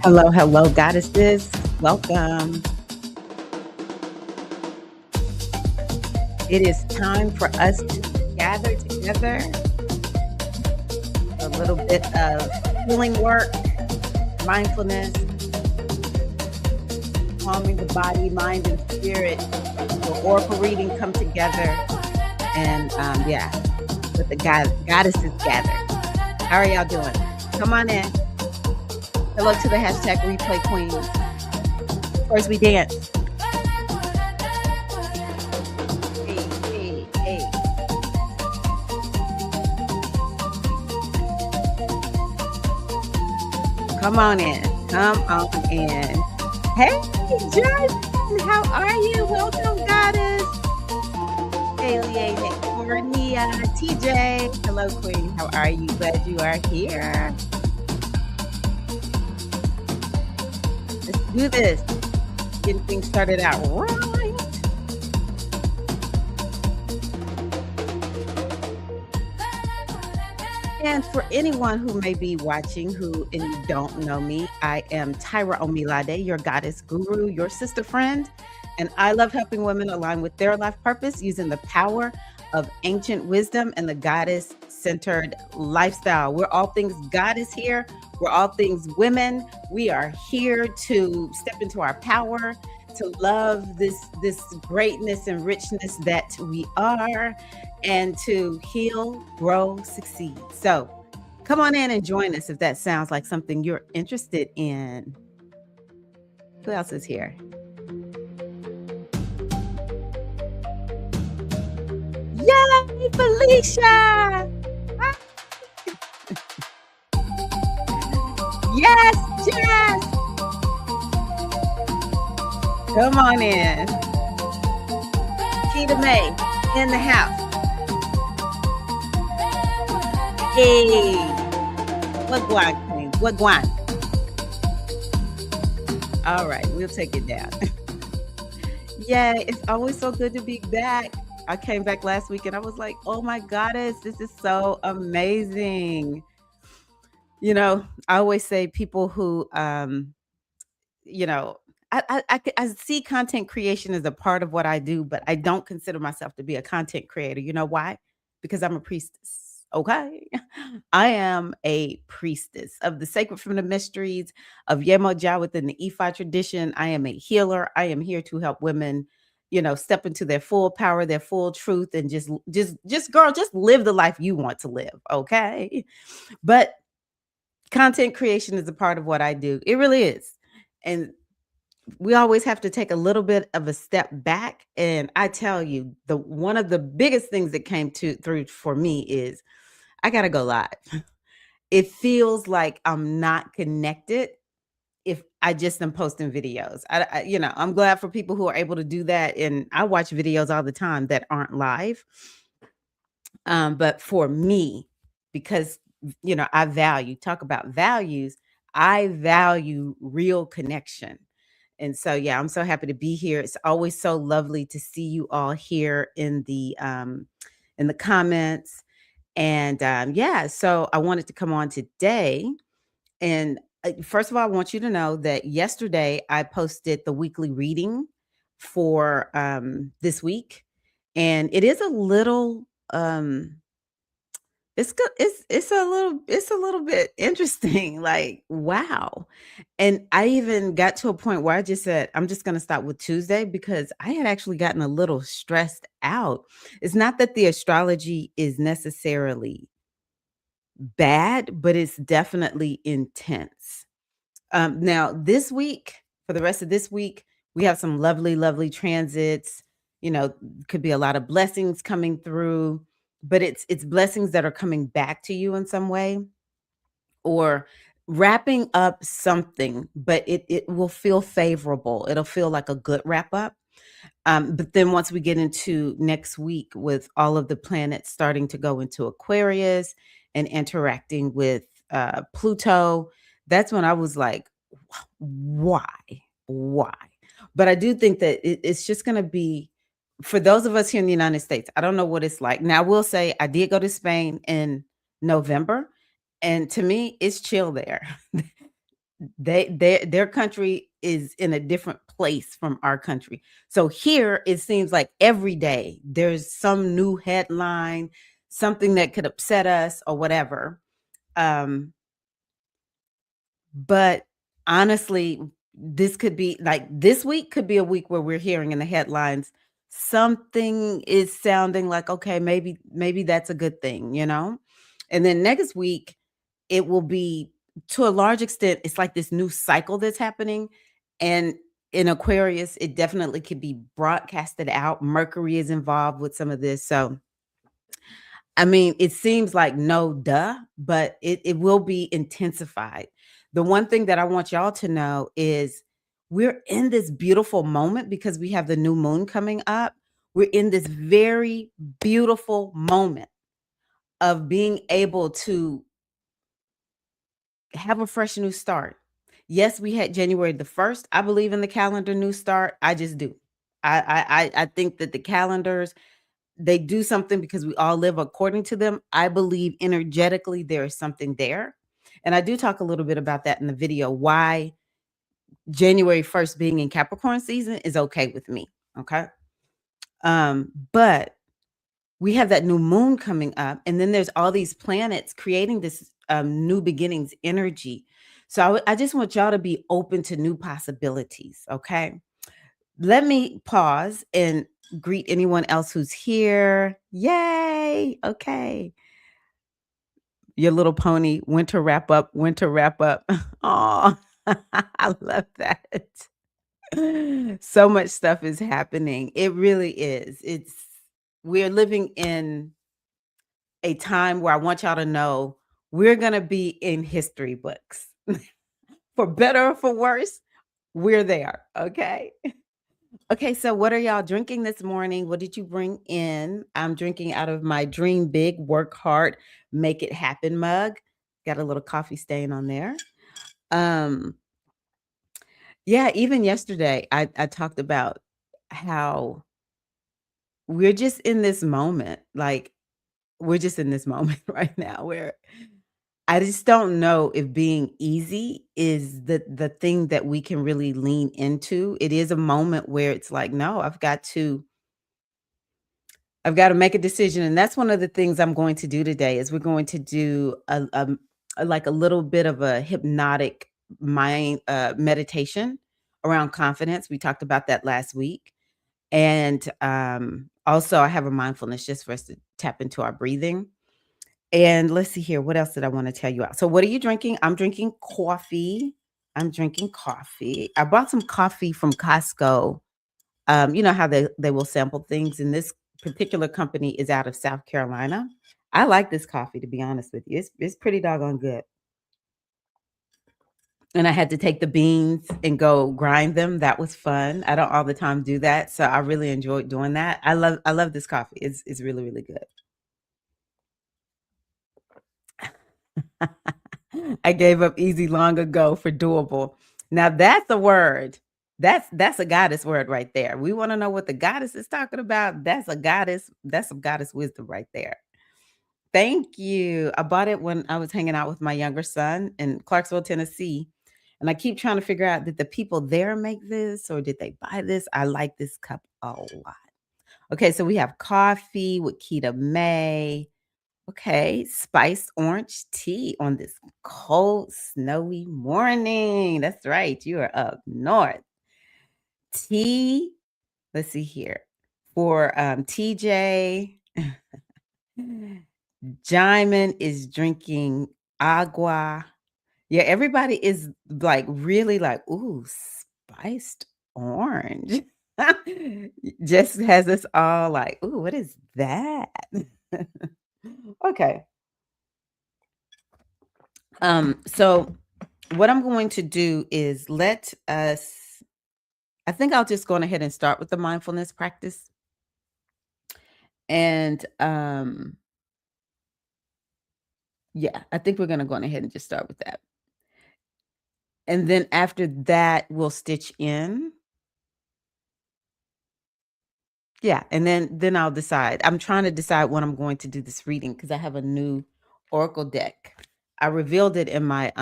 Hello, hello, goddesses. Welcome. It is time for us to gather together. A little bit of healing work, mindfulness, calming the body, mind, and spirit. The oracle reading come together, and with the goddesses gather. How are y'all doing? Come on in. Hello to the hashtag replay queens. First we dance. Hey. Come on in. Hey, Jonathan, how are you? Welcome, goddess. Alien, Cornia, TJ. Hello, queen. How are you? Glad you are here. Let's do this. Getting things started out right. And for anyone who may be watching and you don't know me, I am Tirra-Omilade, your goddess guru, your sister friend. And I love helping women align with their life purpose using the power of ancient wisdom and the goddess-centered lifestyle. We're all things goddess here. We're all things women. We are here to step into our power, to love this greatness and richness that we are, and to heal, grow, succeed. So come on in and join us if that sounds like something you're interested in. Who else is here? Yay, Felicia! Yes, Jess! Come on in. Keita May in the house. Hey, what guan, queen? What guan? All right, we'll take it down. Yeah, it's always so good to be back. I came back last week and I was like, oh my goddess, this is so amazing. You know, I always say people who, I see content creation as a part of what I do, but I don't consider myself to be a content creator. You know why? Because I'm a priestess. Okay. I am a priestess of the sacred feminine mysteries of Yemoja within the Ifa tradition. I am a healer. I am here to help women, step into their full power, their full truth, and just live the life you want to live. Okay. But content creation is a part of what I do. It really is. And we always have to take a little bit of a step back. And I tell you, one of the biggest things that came through for me is I got to go live. It feels like I'm not connected if I just am posting videos. I'm glad for people who are able to do that. And I watch videos all the time that aren't live. But for me, because, talk about values, I value real connection. And so, yeah, I'm so happy to be here. It's always so lovely to see you all here in the comments. And so I wanted to come on today. And first of all, I want you to know that yesterday I posted the weekly reading for this week. And it is a little it's good. It's a little bit interesting. Like, wow. And I even got to a point where I just said, I'm just going to stop with Tuesday because I had actually gotten a little stressed out. It's not that the astrology is necessarily bad, but it's definitely intense. Now, this week, for the rest of this week, we have some lovely, lovely transits. Could be a lot of blessings coming through, but it's blessings that are coming back to you in some way or wrapping up something, but it will feel favorable. It'll feel like a good wrap up. But then once we get into next week with all of the planets starting to go into Aquarius and interacting with Pluto, that's when I was like, why? But I do think that it's just going to be, for those of us here in the United States, I don't know what it's like. Now, I will say I did go to Spain in November, and to me, it's chill there. their country is in a different place from our country. So here it seems like every day there's some new headline, something that could upset us or whatever. But honestly, this could be like this week could be a week where we're hearing in the headlines something is sounding like, okay, maybe that's a good thing, you know? And then next week it will be, to a large extent, it's like this new cycle that's happening. And in Aquarius, it definitely could be broadcasted out. Mercury is involved with some of this. So I mean, it seems like no duh, but it will be intensified. The one thing that I want y'all to know is we're in this beautiful moment because we have the new moon coming up. We're in this very beautiful moment of being able to have a fresh new start. Yes, we had January the 1st. I believe in the calendar new start. I just do. I think that the calendars, they do something because we all live according to them. I believe energetically there is something there. And I do talk a little bit about that in the video, why January 1st being in Capricorn season is okay with me. Okay. But we have that new moon coming up, and then there's all these planets creating this new beginnings energy. So I just want y'all to be open to new possibilities. Okay. Let me pause and greet anyone else who's here. Yay. Okay. Your little pony, winter wrap up, winter wrap up. Oh, I love that. So much stuff is happening. It really is. We're living in a time where I want y'all to know we're going to be in history books. For better or for worse, we're there. Okay. Okay, so what are y'all drinking this morning? What did you bring in? I'm drinking out of my Dream Big, Work Hard, Make It Happen mug. Got a little coffee stain on there. Um, yeah, even yesterday I talked about how we're just in this moment. Like we're just in this moment right now where I just don't know if being easy is the thing that we can really lean into. It is a moment where it's like, no, I've got to make a decision, and that's one of the things I'm going to do today is we're going to do like a little bit of a hypnotic mind meditation around confidence. We talked about that last week. And also I have a mindfulness just for us to tap into our breathing. And let's see here. What else did I want to tell you out? So what are you drinking? I'm drinking coffee. I'm drinking coffee. I bought some coffee from Costco. You know how they will sample things, and this particular company is out of South Carolina. I like this coffee, to be honest with you. It's pretty doggone good. And I had to take the beans and go grind them. That was fun. I don't all the time do that, so I really enjoyed doing that. I love this coffee. It's really, really good. I gave up easy long ago for doable. Now that's a word. That's a goddess word right there. We want to know what the goddess is talking about. That's a goddess. That's some goddess wisdom right there. Thank you. I bought it when I was hanging out with my younger son in Clarksville, Tennessee. And I keep trying to figure out, did the people there make this or did they buy this? I like this cup a lot. Okay, so we have coffee with Keita May. Okay, spiced orange tea on this cold, snowy morning. That's right, you are up north. Tea, let's see here. For TJ, Jaimin is drinking agua. Yeah, everybody is like really like, ooh, spiced orange. Just has us all like, ooh, what is that? Okay. So what I'm going to do is I think I'll just go on ahead and start with the mindfulness practice. And yeah, I think we're going to go on ahead and just start with that. And then after that, we'll stitch in. Yeah, and then I'll decide. I'm trying to decide when I'm going to do this reading because I have a new oracle deck. I revealed it in my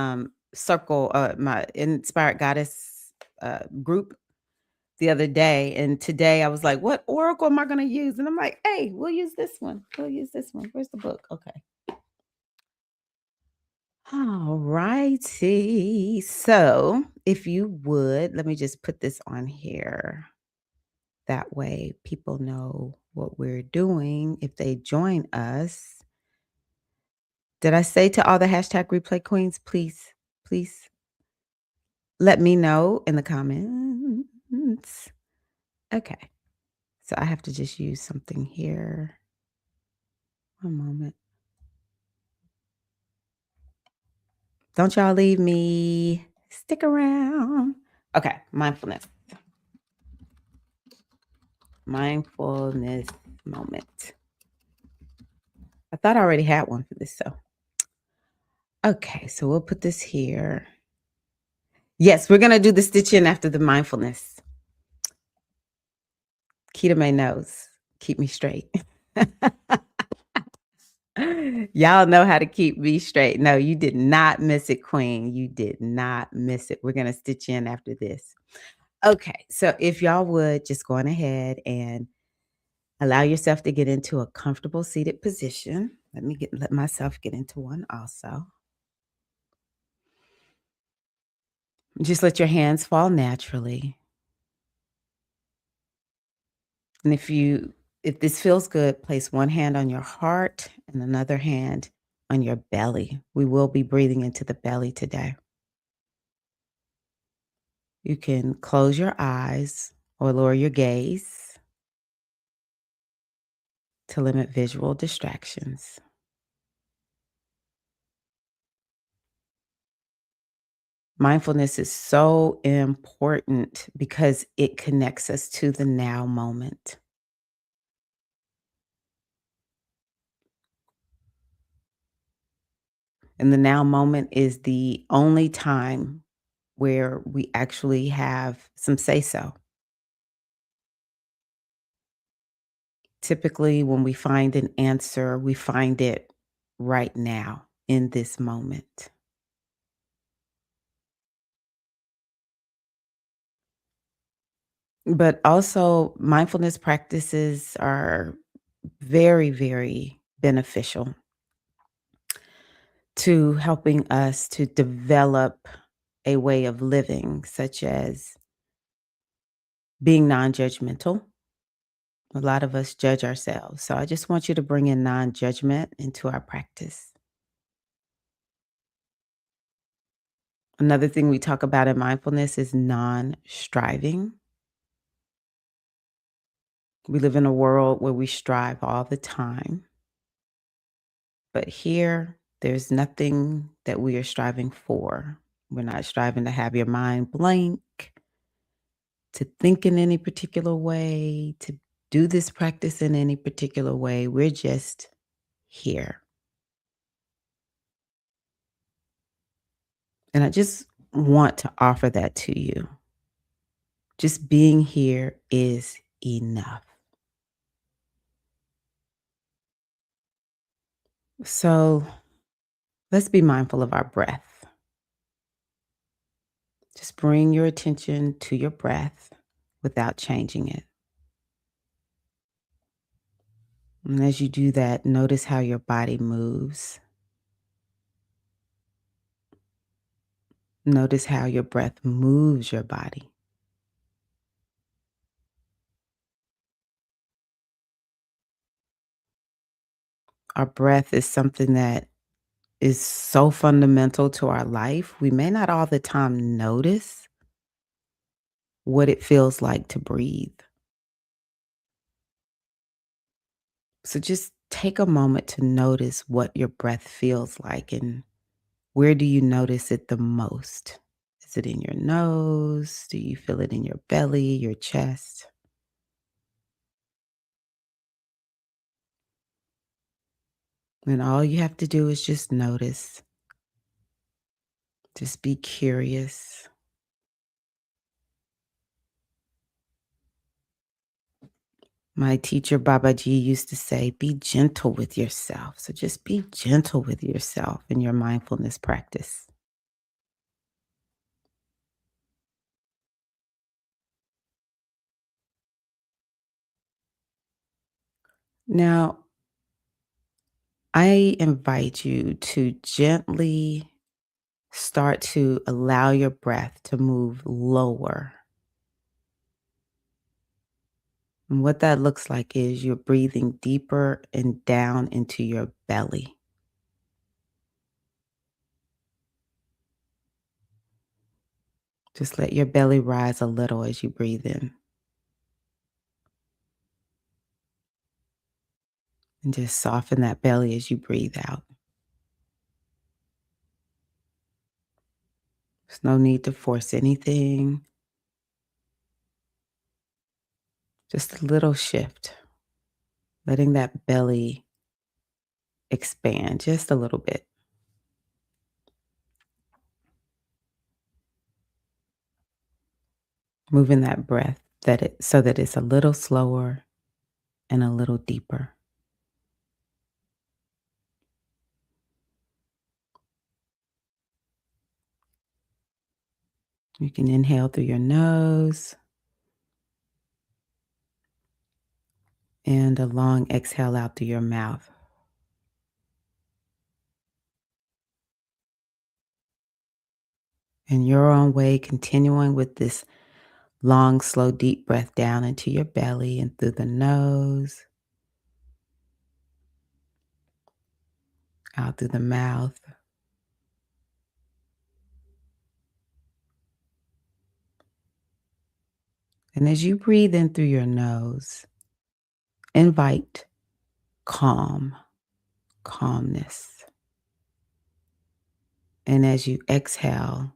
circle, my inspired goddess group the other day, and today I was like, "What oracle am I going to use?" And I'm like, "Hey, we'll use this one. We'll use this one. Where's the book?" Okay. All righty. So, if you would, let me just put this on here. That way, people know what we're doing if they join us. Did I say to all the hashtag replay queens, please let me know in the comments? Okay. So I have to just use something here. One moment. Don't y'all leave me. Stick around. Okay. Mindfulness moment. I thought I already had one for this. So, okay. So we'll put this here. Yes, we're going to do the stitch in after the mindfulness. Keita May knows. Keep me straight. Y'all know how to keep me straight. No, you did not miss it, Queen. You did not miss it. We're going to stitch in after this. Okay. So if y'all would just go on ahead and allow yourself to get into a comfortable seated position. Let myself get into one also. Just let your hands fall naturally. And if this feels good, place one hand on your heart and another hand on your belly. We will be breathing into the belly today. You can close your eyes or lower your gaze to limit visual distractions. Mindfulness is so important because it connects us to the now moment. And the now moment is the only time where we actually have some say so. Typically, when we find an answer, we find it right now in this moment. But also, mindfulness practices are very, very beneficial to helping us to develop a way of living, such as being non judgmental. A lot of us judge ourselves. So I just want you to bring in non judgment into our practice. Another thing we talk about in mindfulness is non striving. We live in a world where we strive all the time. But here, there's nothing that we are striving for. We're not striving to have your mind blank, to think in any particular way, to do this practice in any particular way. We're just here. And I just want to offer that to you. Just being here is enough. So let's be mindful of our breath. Just bring your attention to your breath without changing it. And as you do that, notice how your body moves. Notice how your breath moves your body. Our breath is something that is so fundamental to our life. We may not all the time notice what it feels like to breathe. So just take a moment to notice what your breath feels like and where do you notice it the most? Is it in your nose? Do you feel it in your belly, your chest? And all you have to do is just notice. Just be curious. My teacher, Babaji, used to say, be gentle with yourself. So just be gentle with yourself in your mindfulness practice. Now, I invite you to gently start to allow your breath to move lower. And what that looks like is you're breathing deeper and down into your belly. Just let your belly rise a little as you breathe in, and just soften that belly as you breathe out. There's no need to force anything, just a little shift, letting that belly expand just a little bit, moving that breath so that it's a little slower and a little deeper. You can inhale through your nose and a long exhale out through your mouth. In your own way, continuing with this long, slow, deep breath down into your belly and through the nose, out through the mouth. And as you breathe in through your nose, invite calmness. And as you exhale,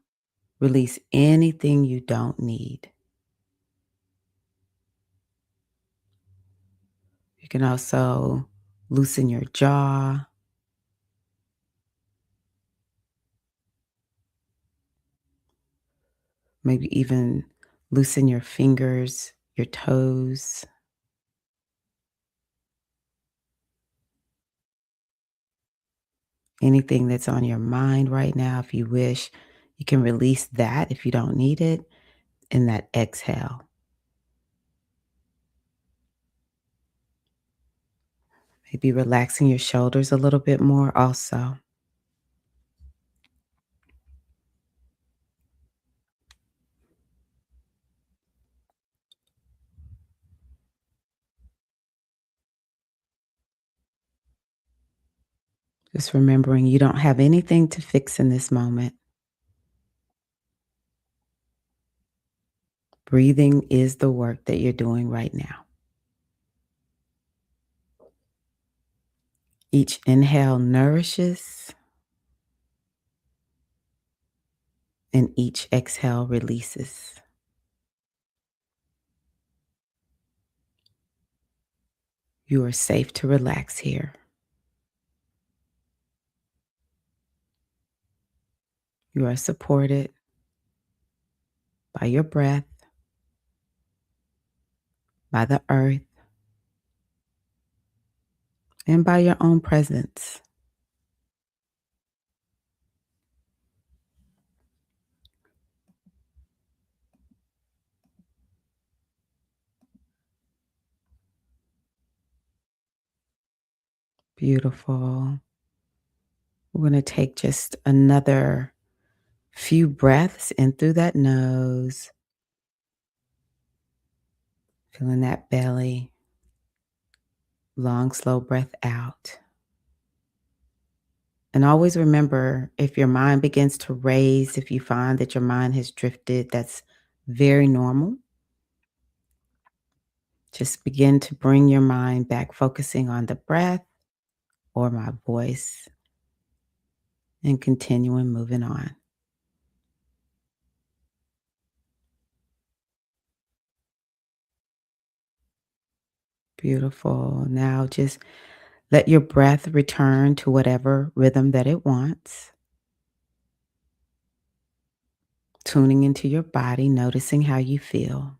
release anything you don't need. You can also loosen your jaw, maybe even loosen your fingers, your toes. Anything that's on your mind right now, if you wish, you can release that if you don't need it in that exhale. Maybe relaxing your shoulders a little bit more also. Just remembering you don't have anything to fix in this moment. Breathing is the work that you're doing right now. Each inhale nourishes, and each exhale releases. You are safe to relax here. You are supported by your breath, by the earth, and by your own presence. Beautiful. We're going to take just another few breaths in through that nose, feeling that belly. Long, slow breath out. And always remember, if your mind begins to race, if you find that your mind has drifted, that's very normal. Just begin to bring your mind back, focusing on the breath or my voice, and continuing moving on. Beautiful. Now just let your breath return to whatever rhythm that it wants. Tuning into your body, noticing how you feel.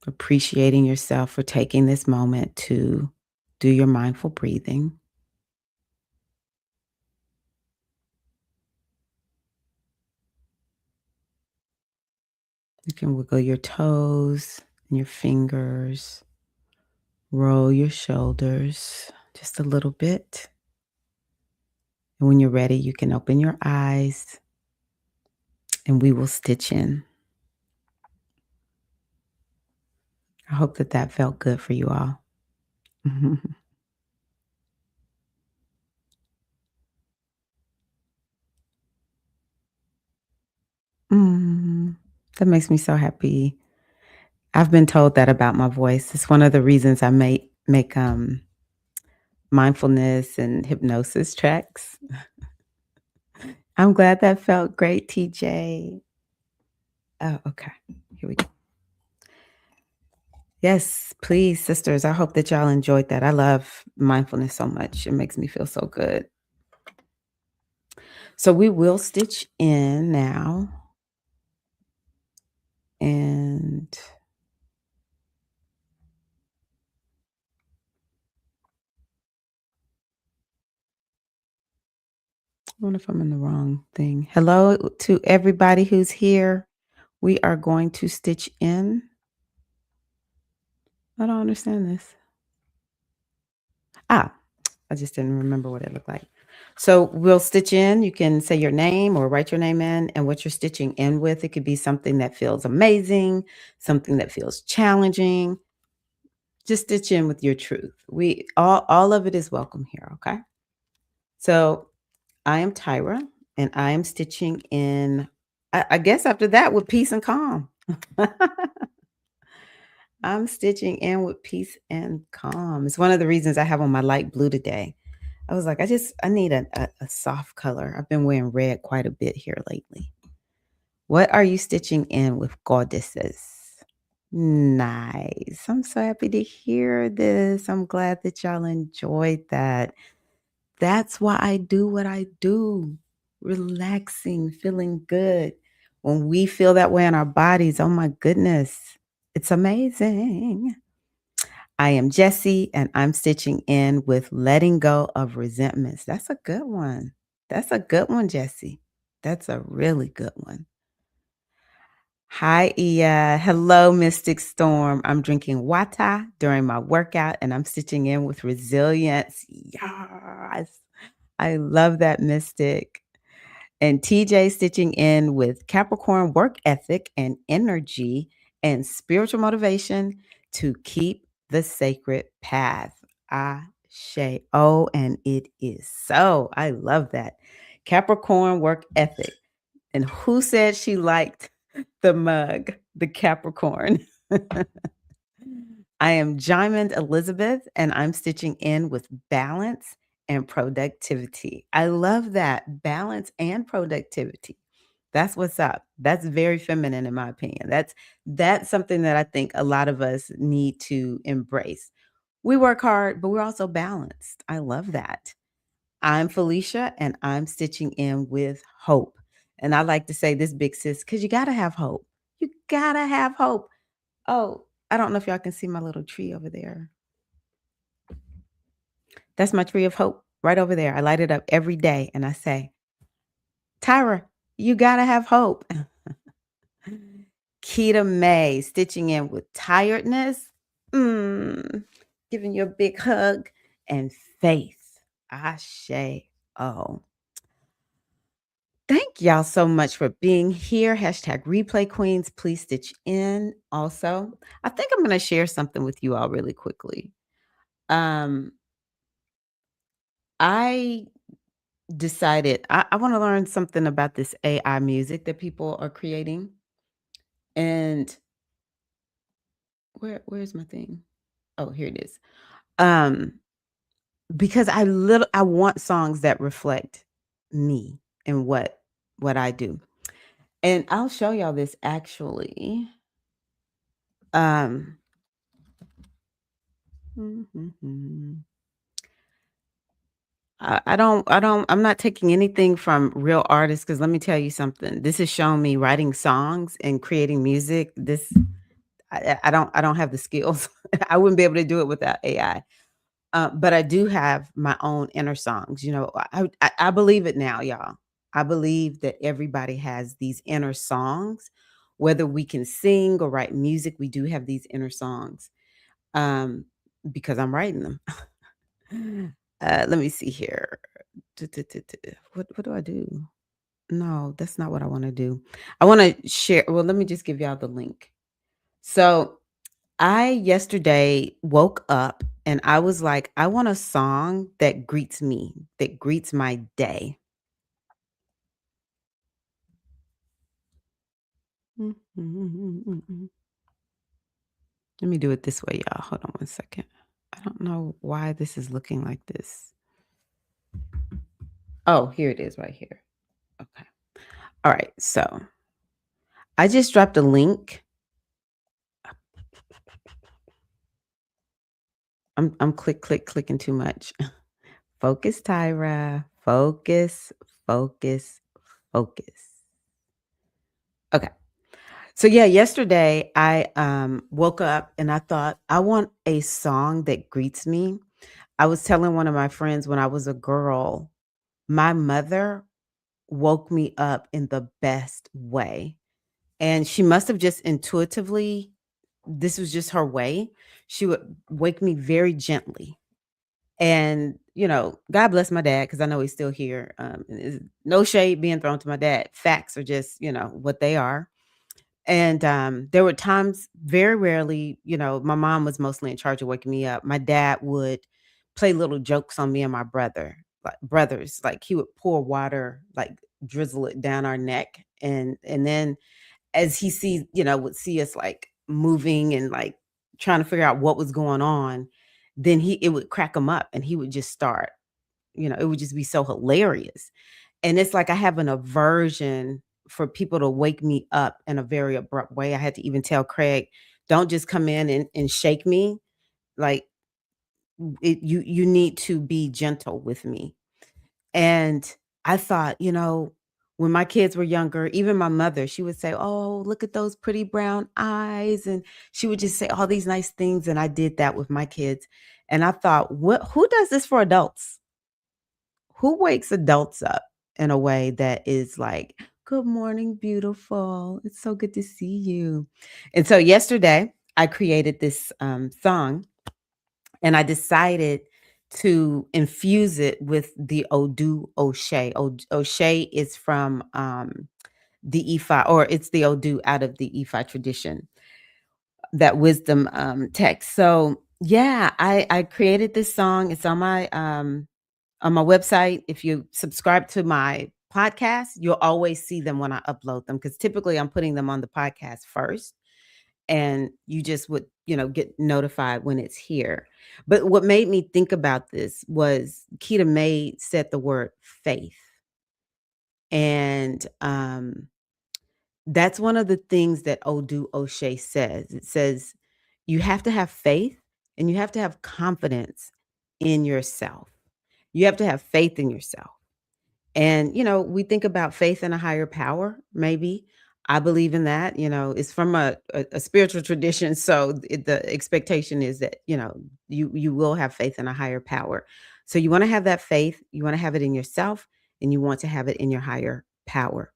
Appreciating yourself for taking this moment to do your mindful breathing. You can wiggle your toes your fingers. Roll your shoulders just a little bit. And when you're ready, you can open your eyes and we will stitch in. I hope that that felt good for you all. Mm, that makes me so happy. I've been told that about my voice. It's one of the reasons I make mindfulness and hypnosis tracks. I'm glad that felt great, TJ. Oh, okay. Here we go. Yes, please, sisters. I hope that y'all enjoyed that. I love mindfulness so much. It makes me feel so good. So we will stitch in now. And I wonder if I'm in the wrong thing. Hello to everybody who's here. We are going to stitch in. I don't understand this. I just didn't remember what it looked like. So we'll stitch in. You can say your name or write your name in and what you're stitching in with. It could be something that feels amazing, something that feels challenging. Just stitch in with your truth. We all of it is welcome here, okay? So I am Tyra and I am stitching in, I guess after that with peace and calm. I'm stitching in with peace and calm. It's one of the reasons I have on my light blue today. I was like, I need a soft color. I've been wearing red quite a bit here lately. What are you stitching in with goddesses? Nice. I'm so happy to hear this. I'm glad that y'all enjoyed that. That's why I do what I do. Relaxing, feeling good. When we feel that way in our bodies, oh my goodness, it's amazing. I am Jessie, and I'm stitching in with letting go of resentments. That's a good one. That's a good one, Jessie. That's a really good one. Hi, Ia. Hello, Mystic Storm. I'm drinking Whatcha during my workout, and I'm stitching in with resilience. Yes. I love that, Mystic. And TJ stitching in with Capricorn work ethic and energy and spiritual motivation to keep the sacred path. Ashe. Oh, and it is so. I love that. Capricorn work ethic. And who said she liked the mug? The Capricorn. I am Diamond Elizabeth, and I'm stitching in with balance and productivity. I love that. Balance and productivity. That's what's up. That's very feminine in my opinion. That's something that I think a lot of us need to embrace. We work hard, but we're also balanced. I love that. I'm Felicia and I'm stitching in with hope. And I like to say this, big sis, because you got to have hope. You got to have hope. Oh, I don't know if y'all can see my little tree over there. That's my tree of hope right over there. I light it up every day and I say, Tyra, you got to have hope. Keita May stitching in with tiredness, giving you a big hug and faith. Ashe. Oh. Thank y'all so much for being here. Hashtag replay queens. Please stitch in also. I think I'm going to share something with you all really quickly. I decided I want to learn something about this AI music that people are creating. And where's my thing? Oh, here it is. Because I want songs that reflect me and what I do. And I'll show y'all this actually. Mhm. I'm not taking anything from real artists because let me tell you something. This has shown me writing songs and creating music. I don't have the skills. I wouldn't be able to do it without AI. But I do have my own inner songs. You know, I believe it now, y'all. I believe that everybody has these inner songs whether we can sing or write music, we do have these inner songs, um, because I'm writing them. Let me see here. What do I do? No, that's not what I wanna do. I wanna share well, let me just give y'all the link. So, I yesterday woke up and I was like, "I want a song that greets me, that greets my day." Let me do it this way, y'all. Hold on one second. I don't know why this is looking like this. Oh, here it is right here. Okay. All right. So I just dropped a link. I'm clicking too much. Focus, Tyra. Focus, focus, focus. Okay. So yeah, yesterday I woke up and I thought I want a song that greets me. I was telling one of my friends when I was a girl, my mother woke me up in the best way. And she must have just intuitively, this was just her way. She would wake me very gently. And, God bless my dad because I know he's still here. No shade being thrown to my dad. Facts are just, what they are. And there were times, very rarely, my mom was mostly in charge of waking me up. My dad would play little jokes on me and my brothers. Like he would pour water, like drizzle it down our neck. And then as he sees, would see us like moving and like trying to figure out what was going on, then it would crack him up and he would just start, it would just be so hilarious. And it's like I have an aversion for people to wake me up in a very abrupt way. I had to even tell Craig, don't just come in and shake me. Like you need to be gentle with me. And I thought, when my kids were younger, even my mother, she would say, "Oh, look at those pretty brown eyes." And she would just say all these nice things. And I did that with my kids. And I thought, who does this for adults? Who wakes adults up in a way that is like, "Good morning, beautiful. It's so good to see you." And so yesterday, I created this song and I decided to infuse it with the Odu Oshe. Oshe is from the Ifa, or it's the Odu out of the Ifa tradition, that wisdom text. So yeah, I created this song. It's on my website. If you subscribe to my podcast, you'll always see them when I upload them because typically I'm putting them on the podcast first and you just would, get notified when it's here. But what made me think about this was Keita May said the word faith. And that's one of the things that Odu Oshe says. It says you have to have faith and you have to have confidence in yourself. You have to have faith in yourself. And, we think about faith in a higher power, maybe. I believe in that. It's from a spiritual tradition. So the expectation is that, you will have faith in a higher power. So you want to have that faith, you want to have it in yourself, and you want to have it in your higher power.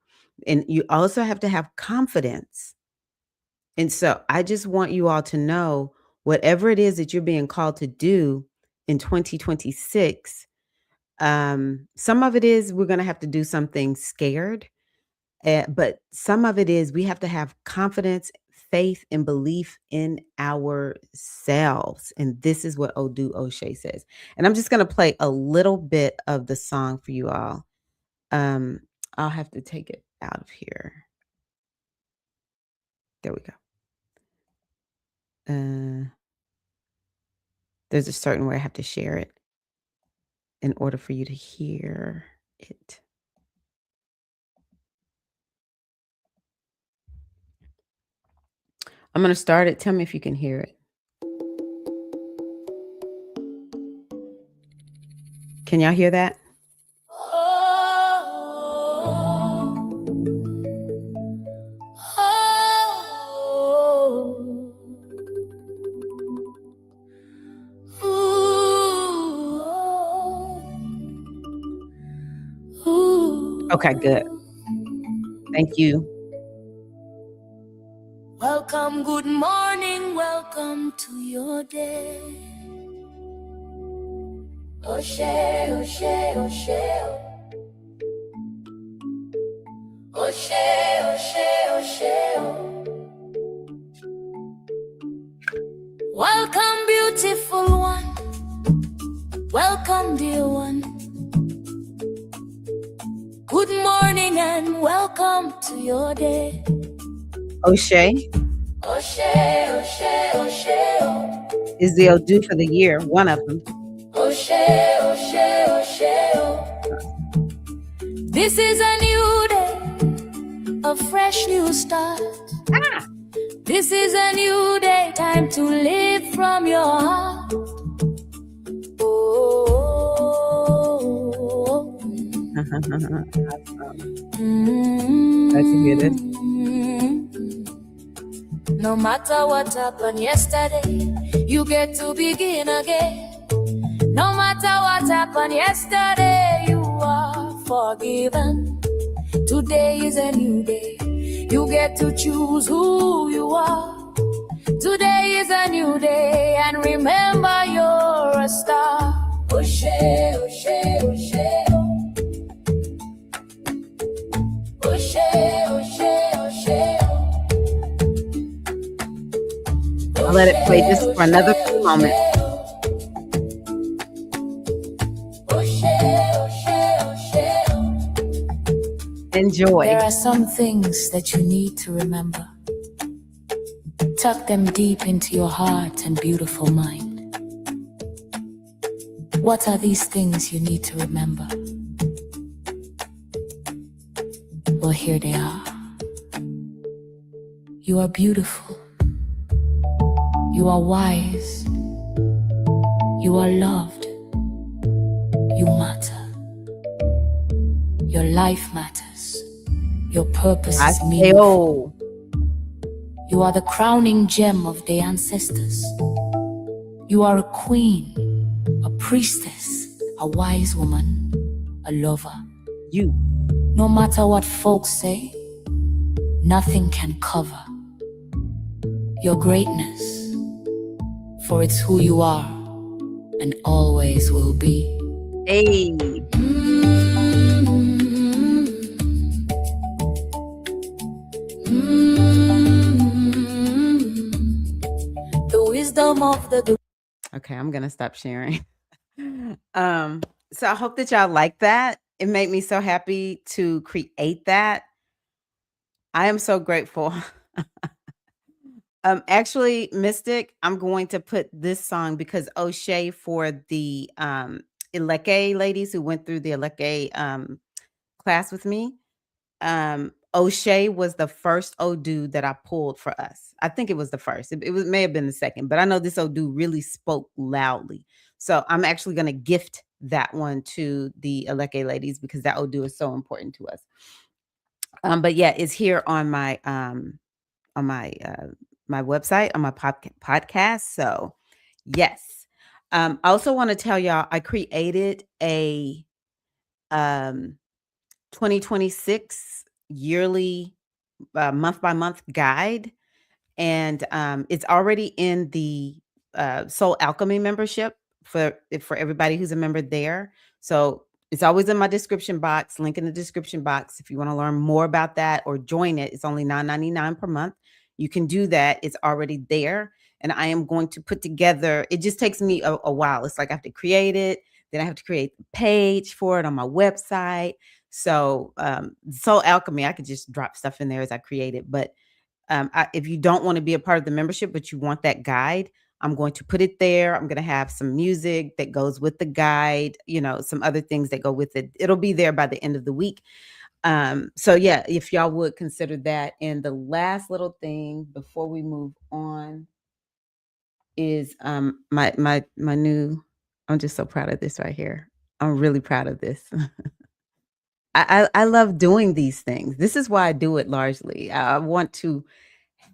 And you also have to have confidence. And so I just want you all to know whatever it is that you're being called to do in 2026, some of it is we're gonna have to do something scared, but some of it is we have to have confidence, faith, and belief in ourselves, and this is what Odu Oshe says. And I'm just gonna play a little bit of the song for you all. Um, I'll have to take it out of here. There we go. There's a certain way I have to share it in order for you to hear it. I'm gonna start it. Tell me if you can hear it. Can y'all hear that? Okay, good. Thank you. Welcome, good morning, welcome to your day. Oshe, Oshe, Oshe, Oshe, Oshe, Oshe. Welcome, beautiful one. Welcome, dear one. Good morning and welcome to your day. Oshe Oshe, Oshe, Oshe, is the Odu for the year, one of them. Oshe, Oshe, Oshe. This is a new day, a fresh new start. This is a new day, time to live from your heart. Oh, Glad to hear this. No matter what happened yesterday, you get to begin again. No matter what happened yesterday, you are forgiven. Today is a new day. You get to choose who you are. Today is a new day, and remember you're a star. Oshe, Oshe, Oshe. Oshe, Oshe, Oshe. I'll let it play just for another few moments. Enjoy. There are some things that you need to remember. Tuck them deep into your heart and beautiful mind. What are these things you need to remember? Well, here they are. You are beautiful. You are wise. You are loved. You matter. Your life matters. Your purpose is meaningful. You are the crowning gem of the ancestors. You are a queen, a priestess, a wise woman, a lover. You. No matter what folks say, nothing can cover your greatness, for it's who you are and always will be. Hey. The wisdom of the... Okay, I'm gonna stop sharing. So I hope that y'all like that. It made me so happy to create that. I am so grateful. Actually, Mystic, I'm going to put this song because Oshe, for the Eleke ladies who went through the Eleke class with me, Oshe was the first Odu that I pulled for us. I think it was the first. It may have been the second, but I know this Odu really spoke loudly. So I'm actually going to gift that one to the Eleke ladies because that Odu is so important to us. But yeah, it's here on my my website, on my podcast. So yes. I also want to tell y'all I created a 2026 yearly month by month guide, and it's already in the Soul Alchemy membership for everybody who's a member there. So it's always in my description box, link in the description box. If you want to learn more about that or join it, it's only $9.99 per month. You can do that. It's already there. And I am going to put together, it just takes me a while. It's like I have to create it. Then I have to create the page for it on my website. So Soul Alchemy, I could just drop stuff in there as I create it. But if you don't want to be a part of the membership, but you want that guide, I'm going to put it there. I'm going to have some music that goes with the guide, some other things that go with it. It'll be there by the end of the week. So yeah, if y'all would consider that. And the last little thing before we move on is my new, I'm just so proud of this right here. I'm really proud of this. I love doing these things. This is why I do it largely. I want to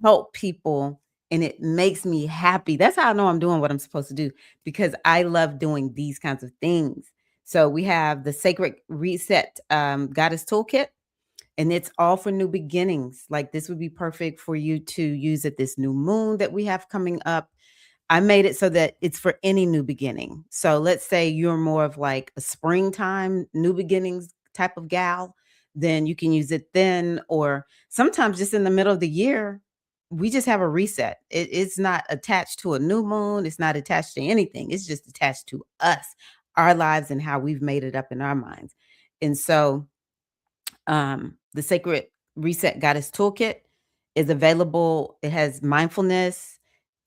help people, and it makes me happy. That's how I know I'm doing what I'm supposed to do, because I love doing these kinds of things. So we have the Sacred Reset Goddess Toolkit. And it's all for new beginnings. Like this would be perfect for you to use at this new moon that we have coming up. I made it so that it's for any new beginning. So let's say you're more of like a springtime, new beginnings type of gal, then you can use it then, or sometimes just in the middle of the year, we just have a reset. It's not attached to a new moon, it's not attached to anything. It's just attached to us, our lives, and how we've made it up in our minds. And so the Sacred Reset Goddess Toolkit is available. It has mindfulness,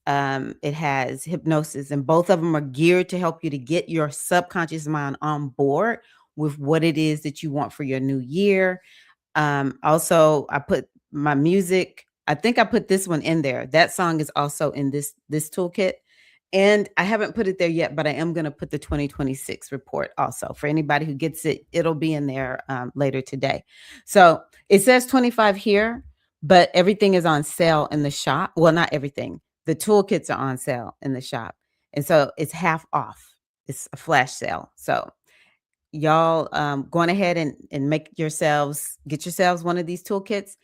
it has hypnosis, and both of them are geared to help you to get your subconscious mind on board with what it is that you want for your new year. Also, I put my music. I think I put this one in there. That song is also in this toolkit. And I haven't put it there yet, but I am going to put the 2026 report also. For anybody who gets it, it'll be in there later today. So it says 25 here, but everything is on sale in the shop. Well, not everything. The toolkits are on sale in the shop. And so it's half off. It's a flash sale. So y'all going ahead and get yourselves one of these toolkits.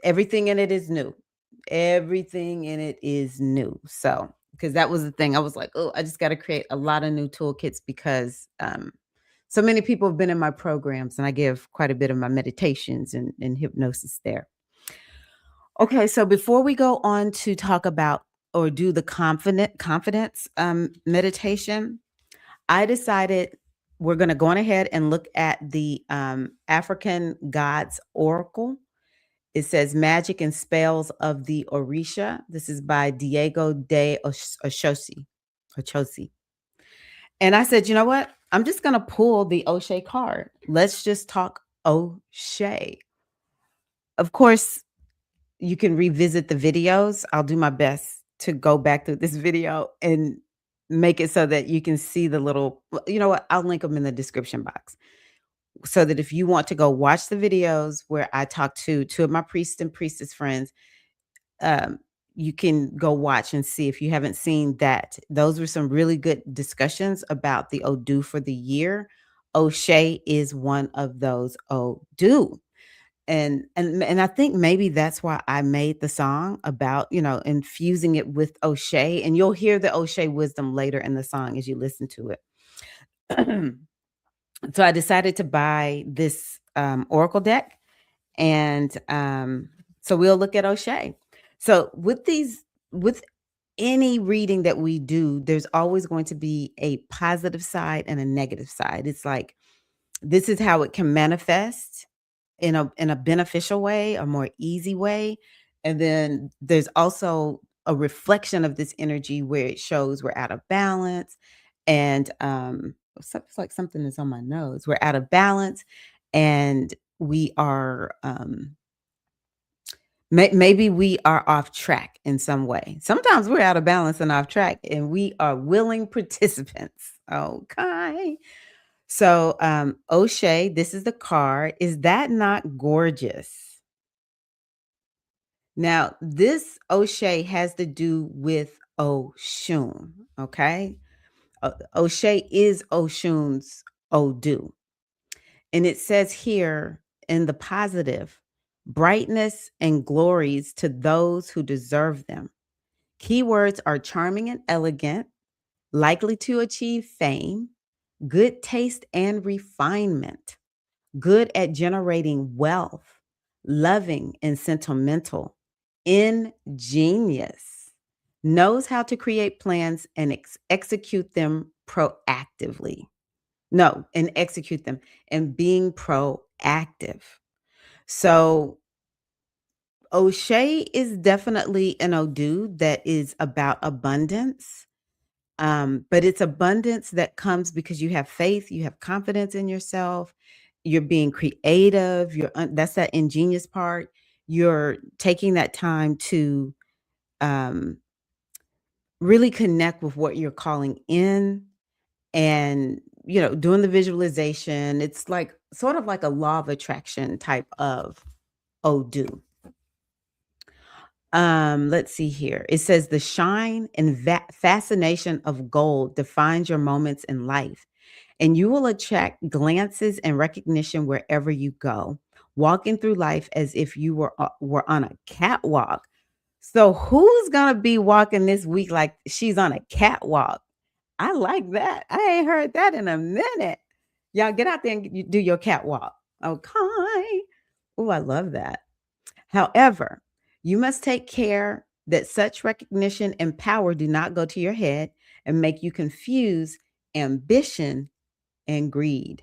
Everything in it is new. Everything in it is new. So because that was the thing, I was like, oh, I just got to create a lot of new toolkits because so many people have been in my programs, and I give quite a bit of my meditations and hypnosis there. Okay, so before we go on to talk about or do the confidence meditation, I decided we're going to go on ahead and look at the African Gods Oracle. It says Magic and Spells of the Orisha. This is by Diego de Oshosi. And I said, you know what? I'm just going to pull the Oshe card. Let's just talk Oshe. Of course, you can revisit the videos. I'll do my best to go back through this video and make it so that you can see the little, you know what? I'll link them in the description box so that if you want to go watch the videos where I talk to two of my priest and priestess friends, you can go watch and see if you haven't seen that. Those were some really good discussions about the Odu for the year. Oshe is one of those Odu. And I think maybe that's why I made the song about, infusing it with Oshe. And you'll hear the Oshe wisdom later in the song as you listen to it. So I decided to buy this Oracle deck. And so we'll look at Oshe. So with any reading that we do, there's always going to be a positive side and a negative side. It's like, this is how it can manifest in a beneficial way, a more easy way. And then there's also a reflection of this energy where it shows we're out of balance. And it's like something is on my nose. We're out of balance and we are maybe we are off track in some way. Sometimes we're out of balance and off track, and we are willing participants. Okay. So, Oshe, this is the card. Is that not gorgeous? Now, this Oshe has to do with Oshun, okay? Oshe is Oshun's Odu. And it says here in the positive, brightness and glories to those who deserve them. Keywords are charming and elegant, likely to achieve fame, good taste and refinement, good at generating wealth, loving and sentimental, ingenious, knows how to create plans and execute them proactively. No, and execute them and being proactive. So Oshe is definitely an Odu that is about abundance. But it's abundance that comes because you have faith, you have confidence in yourself, you're being creative, that's that ingenious part. You're taking that time to um, really connect with what you're calling in and doing the visualization. It's like sort of like a law of attraction type of Odu. Let's see here. It says the shine and fascination of gold defines your moments in life, and you will attract glances and recognition wherever you go. walking through life as if you were on a catwalk. So who's gonna be walking this week like she's on a catwalk? I like that. I ain't heard that in a minute. Y'all get out there and do your catwalk. Okay. Oh, I love that. However, you must take care that such recognition and power do not go to your head and make you confuse ambition and greed.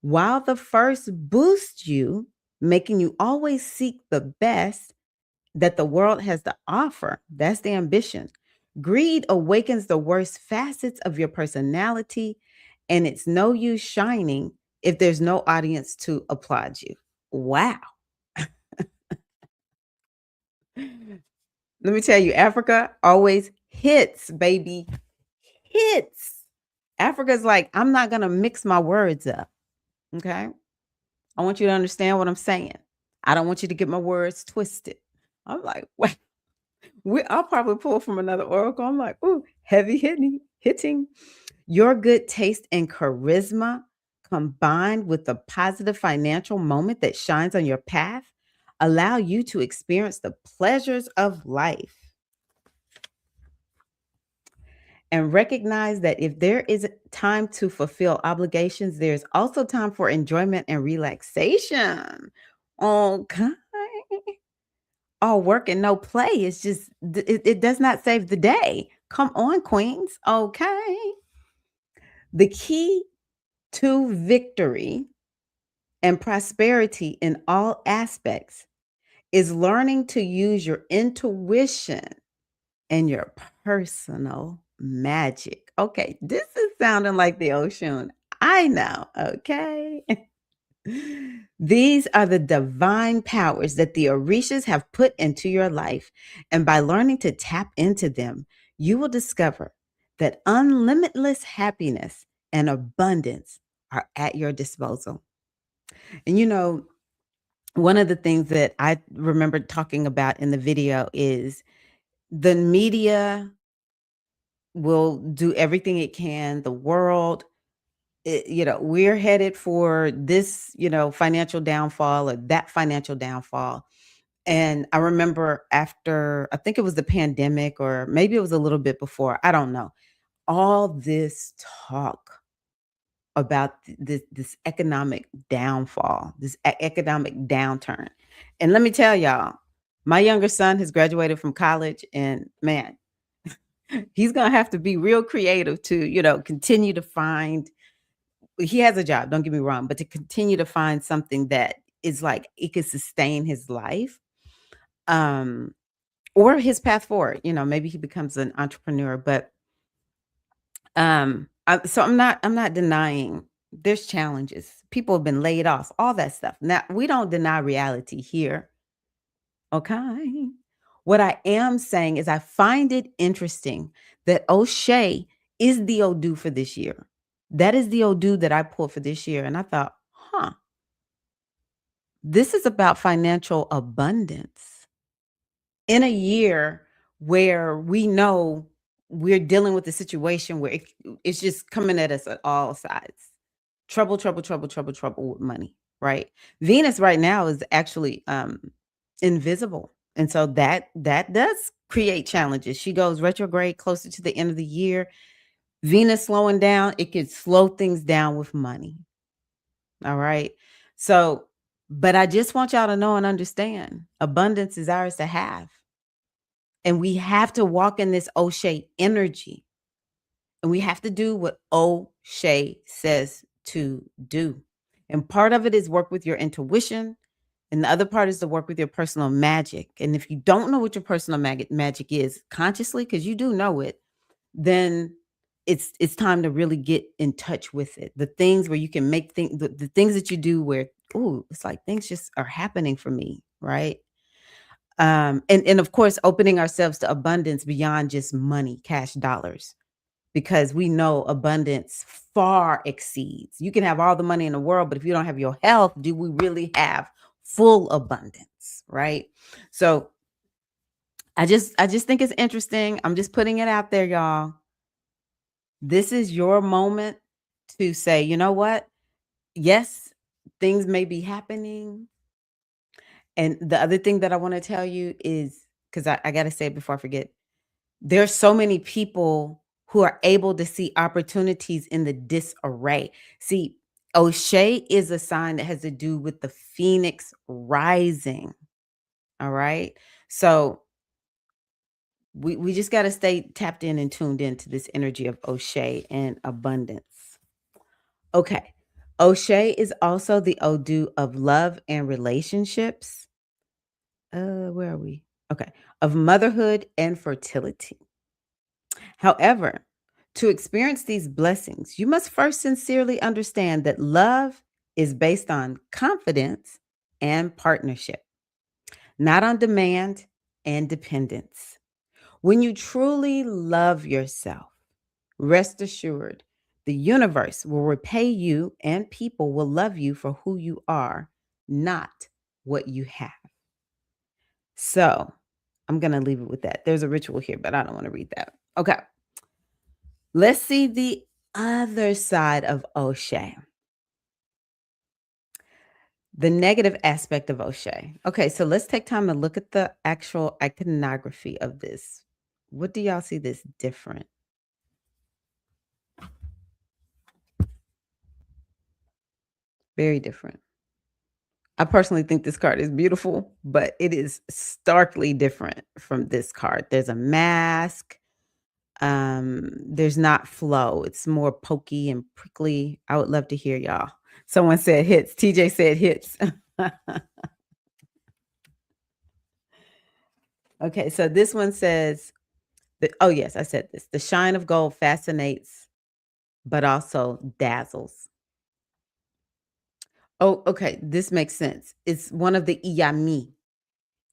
While the first boosts you, making you always seek the best that the world has to offer, that's the ambition. Greed awakens the worst facets of your personality, and it's no use shining if there's no audience to applaud you. Wow. Let me tell you, Africa always hits, baby. Hits. Africa's like, I'm not going to mix my words up. Okay. I want you to understand what I'm saying. I don't want you to get my words twisted. I'm like, what? I'll probably pull from another oracle. I'm like, ooh, heavy hitting. Your good taste and charisma combined with the positive financial moment that shines on your path allow you to experience the pleasures of life. And recognize that if there is time to fulfill obligations, there's also time for enjoyment and relaxation. Okay. All work and no play is just, it does not save the day. Come on, queens. Okay. The key to victory and prosperity in all aspects is learning to use your intuition and your personal magic. Okay, this is sounding like the ocean. I know, okay? These are the divine powers that the Orishas have put into your life. And by learning to tap into them, you will discover that unlimitless happiness and abundance are at your disposal. And one of the things that I remember talking about in the video is the media will do everything it can. The world, we're headed for this, financial downfall or that financial downfall. And I remember after, I think it was the pandemic, or maybe it was a little bit before, I don't know, all this talk about this economic downfall, this economic downturn. And let me tell y'all, my younger son has graduated from college, and man, he's going to have to be real creative to, continue to find. He has a job, don't get me wrong, but to continue to find something that is like it could sustain his life, um, or his path forward. Maybe he becomes an entrepreneur, but so I'm not denying there's challenges. People have been laid off, all that stuff. Now, we don't deny reality here. Okay. What I am saying is I find it interesting that Oshe is the Odu for this year. That is the Odu that I pulled for this year. And I thought, this is about financial abundance in a year where we know we're dealing with a situation where it's just coming at us at all sides. Trouble, trouble, trouble, trouble, trouble with money, right? Venus right now is actually invisible. And so that does create challenges. She goes retrograde closer to the end of the year. Venus slowing down, it could slow things down with money. All right. So, but I just want y'all to know and understand abundance is ours to have. And we have to walk in this Oshe energy. And we have to do what Oshe says to do. And part of it is work with your intuition. And the other part is to work with your personal magic. And if you don't know what your personal magic is consciously, because you do know it, then it's time to really get in touch with it. The things where you can make things, the things that you do where, it's like things just are happening for me, right? And of course, opening ourselves to abundance beyond just money, cash dollars, because we know abundance far exceeds. You can have all the money in the world, but if you don't have your health, do we really have full abundance, right? So I just think it's interesting. I'm just putting it out there, y'all. This is your moment to say, you know what? Yes, things may be happening. And the other thing that I want to tell you is, because I got to say it before I forget, there's so many people who are able to see opportunities in the disarray. See, Oshe is a sign that has to do with the phoenix rising. All right. So we just got to stay tapped in and tuned into this energy of Oshe and abundance. Okay. Oshe is also the Odu of love and relationships. Where are we? Okay. Of motherhood and fertility. However, to experience these blessings, you must first sincerely understand that love is based on confidence and partnership, not on demand and dependence. When you truly love yourself, rest assured the universe will repay you and people will love you for who you are, not what you have. So I'm going to leave it with that. There's a ritual here, but I don't want to read that. Okay. Let's see the other side of Oshe, the negative aspect of Oshe. Okay, so let's take time to look at the actual iconography of this. What do y'all see this different? Very different. I personally think this card is beautiful, but it is starkly different from this card. There's a mask. There's not flow. It's more pokey and prickly. I would love to hear y'all. Someone said hits. TJ said hits. Okay, so this one says, oh, yes, I said this. The shine of gold fascinates, but also dazzles. Oh, okay, this makes sense. It's one of the Iyami.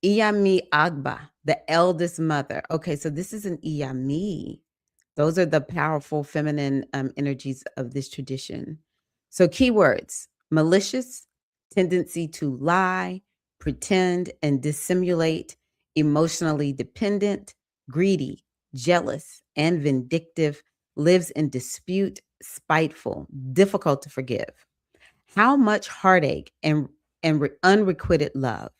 Iyami Agba, the eldest mother. Okay, so this is an Iyami. Those are the powerful feminine energies of this tradition. So, keywords: malicious, tendency to lie, pretend, and dissimulate, emotionally dependent, greedy, jealous, and vindictive, lives in dispute, spiteful, difficult to forgive. How much heartache and unrequited love.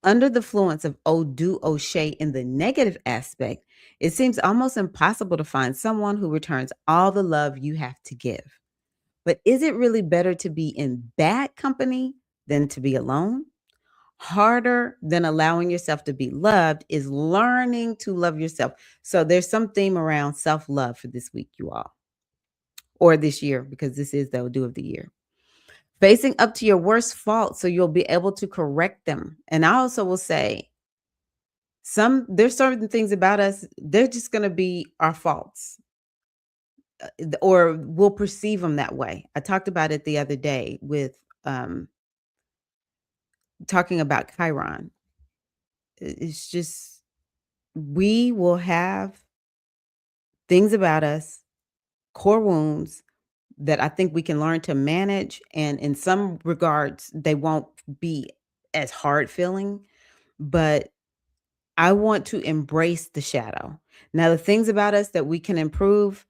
Under the influence of Odu Oshe in the negative aspect, it seems almost impossible to find someone who returns all the love you have to give. But is it really better to be in bad company than to be alone? Harder than allowing yourself to be loved is learning to love yourself. So there's some theme around self-love for this week, you all, or this year, because this is the Odu of the year. Facing up to your worst faults so you'll be able to correct them. And I also will say, there's certain things about us, they're just going to be our faults, or we'll perceive them that way. I talked about it the other day with talking about Chiron. It's just, we will have things about us, core wounds, that I think we can learn to manage. And in some regards, they won't be as hard feeling, but I want to embrace the shadow. Now, the things about us that we can improve,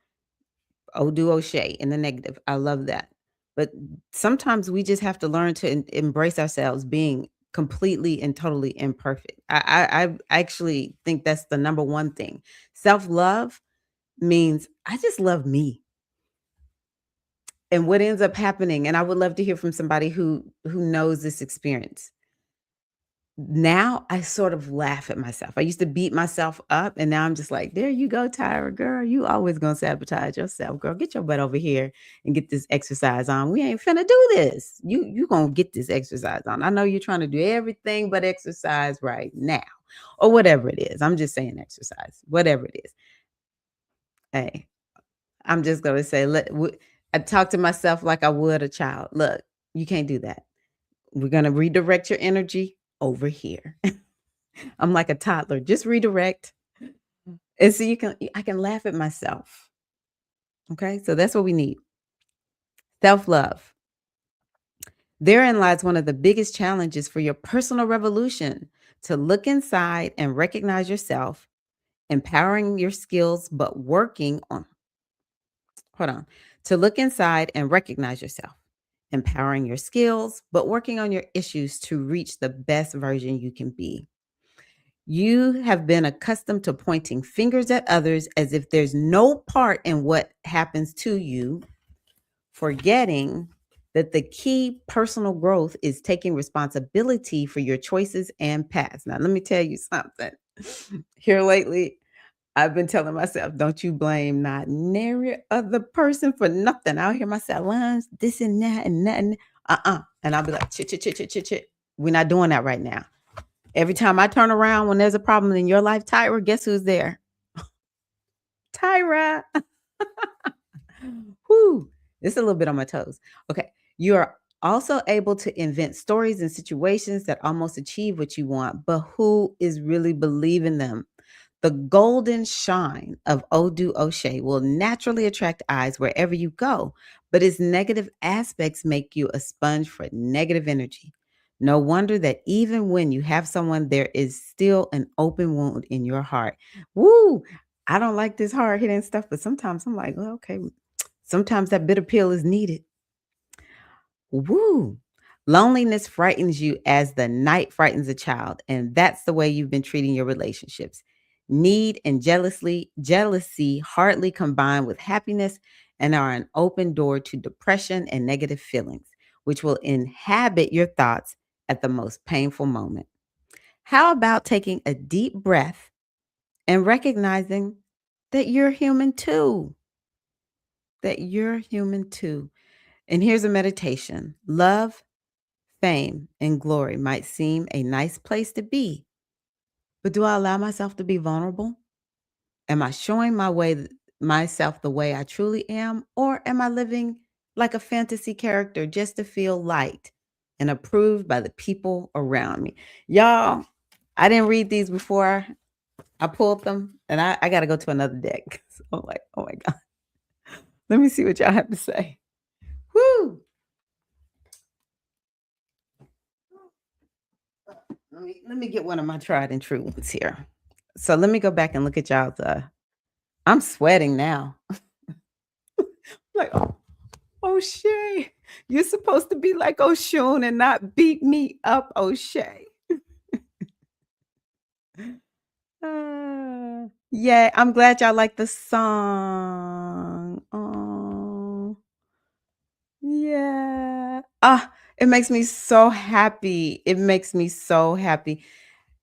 Odu Oshe in the negative. I love that. But sometimes we just have to learn to embrace ourselves being completely and totally imperfect. I actually think that's the number one thing. Self-love means I just love me. And what ends up happening, and I would love to hear from somebody who knows this experience. Now I sort of laugh at myself. I used to beat myself up, and now I'm just like, there you go, Tyra, girl. You always gonna sabotage yourself, girl. Get your butt over here and get this exercise on. We ain't finna do this. You gonna get this exercise on. I know you're trying to do everything but exercise right now, or whatever it is. I'm just saying exercise, whatever it is. Hey, I'm just gonna say, I talk to myself like I would a child. Look, you can't do that. We're gonna redirect your energy over here. I'm like a toddler. Just redirect. And so I can laugh at myself. Okay? So that's what we need. Self-love. Therein lies one of the biggest challenges for your personal revolution: to look inside and recognize yourself, empowering your skills, but working on, hold on, to look inside and recognize yourself, empowering your skills, but working on your issues to reach the best version you can be. You have been accustomed to pointing fingers at others as if there's no part in what happens to you, forgetting that the key personal growth is taking responsibility for your choices and paths. Now, let me tell you something. Here lately, I've been telling myself, don't you blame not nary other person for nothing. I'll hear myself, well, this and that and that and And I'll be like, chit, chit, chit, chit, chit, chit. We're not doing that right now. Every time I turn around when there's a problem in your life, Tyra, guess who's there? Tyra. Whew. This is a little bit on my toes. Okay. You are also able to invent stories and situations that almost achieve what you want, but who is really believing them? The golden shine of Odu Oshe will naturally attract eyes wherever you go, but its negative aspects make you a sponge for negative energy. No wonder that even when you have someone, there is still an open wound in your heart. Woo! I don't like this hard hitting stuff, but sometimes I'm like, well, okay, sometimes that bitter pill is needed. Woo! Loneliness frightens you as the night frightens a child, and that's the way you've been treating your relationships. Need and jealousy hardly combine with happiness and are an open door to depression and negative feelings, which will inhabit your thoughts at the most painful moment. How about taking a deep breath and recognizing that you're human too? That you're human too. And here's a meditation. Love, fame, and glory might seem a nice place to be, but do I allow myself to be vulnerable? Am I showing myself the way I truly am, or am I living like a fantasy character just to feel liked and approved by the people around me? Y'all, I didn't read these before I pulled them, and I got to go to another deck. So I'm like, oh my God. Let me see what y'all have to say. Woo! Let me get one of my tried and true ones here. So let me go back and look at y'all's. I'm sweating now. Like, oh, Oshe, you're supposed to be like Oshun and not beat me up, Oshe. Yeah, I'm glad y'all like the song. Oh, yeah. It makes me so happy. It makes me so happy.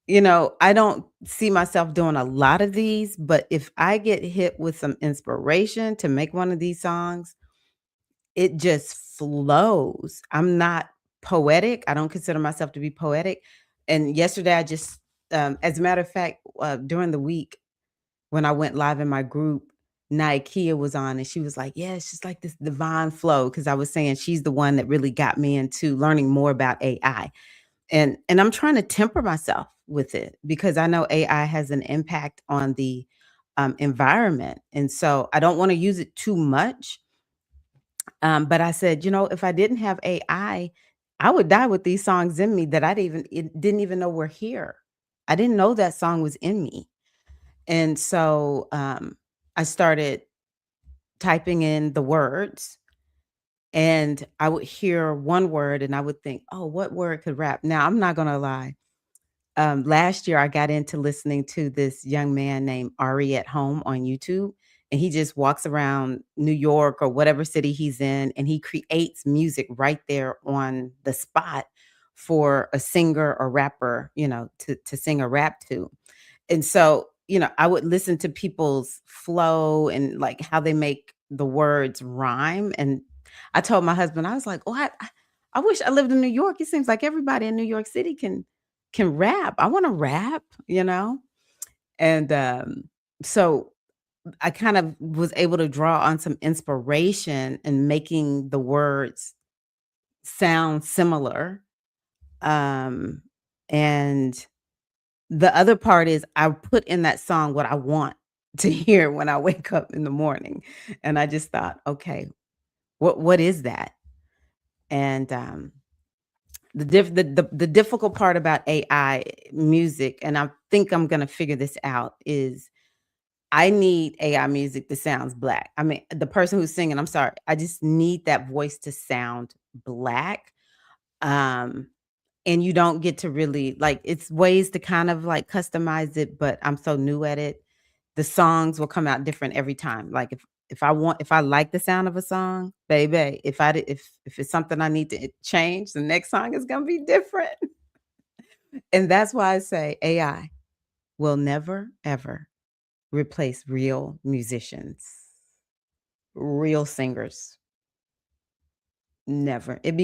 You know, I don't see myself doing a lot of these, but if I get hit with some inspiration to make one of these songs, it just flows. I'm not poetic. I don't consider myself to be poetic. And yesterday, I just, as a matter of fact, during the week when I went live in my group, Nikeia was on and she was like, yeah, it's just like this divine flow. Cause I was saying she's the one that really got me into learning more about AI. And I'm trying to temper myself with it because I know AI has an impact on the environment. And so I don't want to use it too much. But I said, you know, if I didn't have I would die with these songs in me that didn't even know were here. I didn't know that song was in me. And so I started typing in the words and I would hear one word and I would think, oh, what word could rap? Now, I'm not going to lie. Last year, I got into listening to this young man named Ari at Home on YouTube, and he just walks around New York or whatever city he's in, and he creates music right there on the spot for a singer or rapper, you know, to sing a rap to. And so, you know, I would listen to people's flow and like how they make the words rhyme. And I told my husband, I was like, oh, I wish I lived in New York. It seems like everybody in New York City can rap. I want to rap, you know? And so I kind of was able to draw on some inspiration in making the words sound similar. Um, and the other part is I put in that song what I want to hear when I wake up in the morning. And I just thought, okay, what is that? And the difficult part about AI music, and I think I'm gonna figure this out, is I need AI music that sounds black. I mean, the person who's singing, I'm sorry, I just need that voice to sound black. Um, and you don't get to really like it's ways to kind of like customize it, but I'm so new at it. The songs will come out different every time. Like if I like the sound of a song, baby, if it's something I need to change, the next song is gonna be different. And that's why I say AI will never ever replace real musicians, real singers. Never. It'd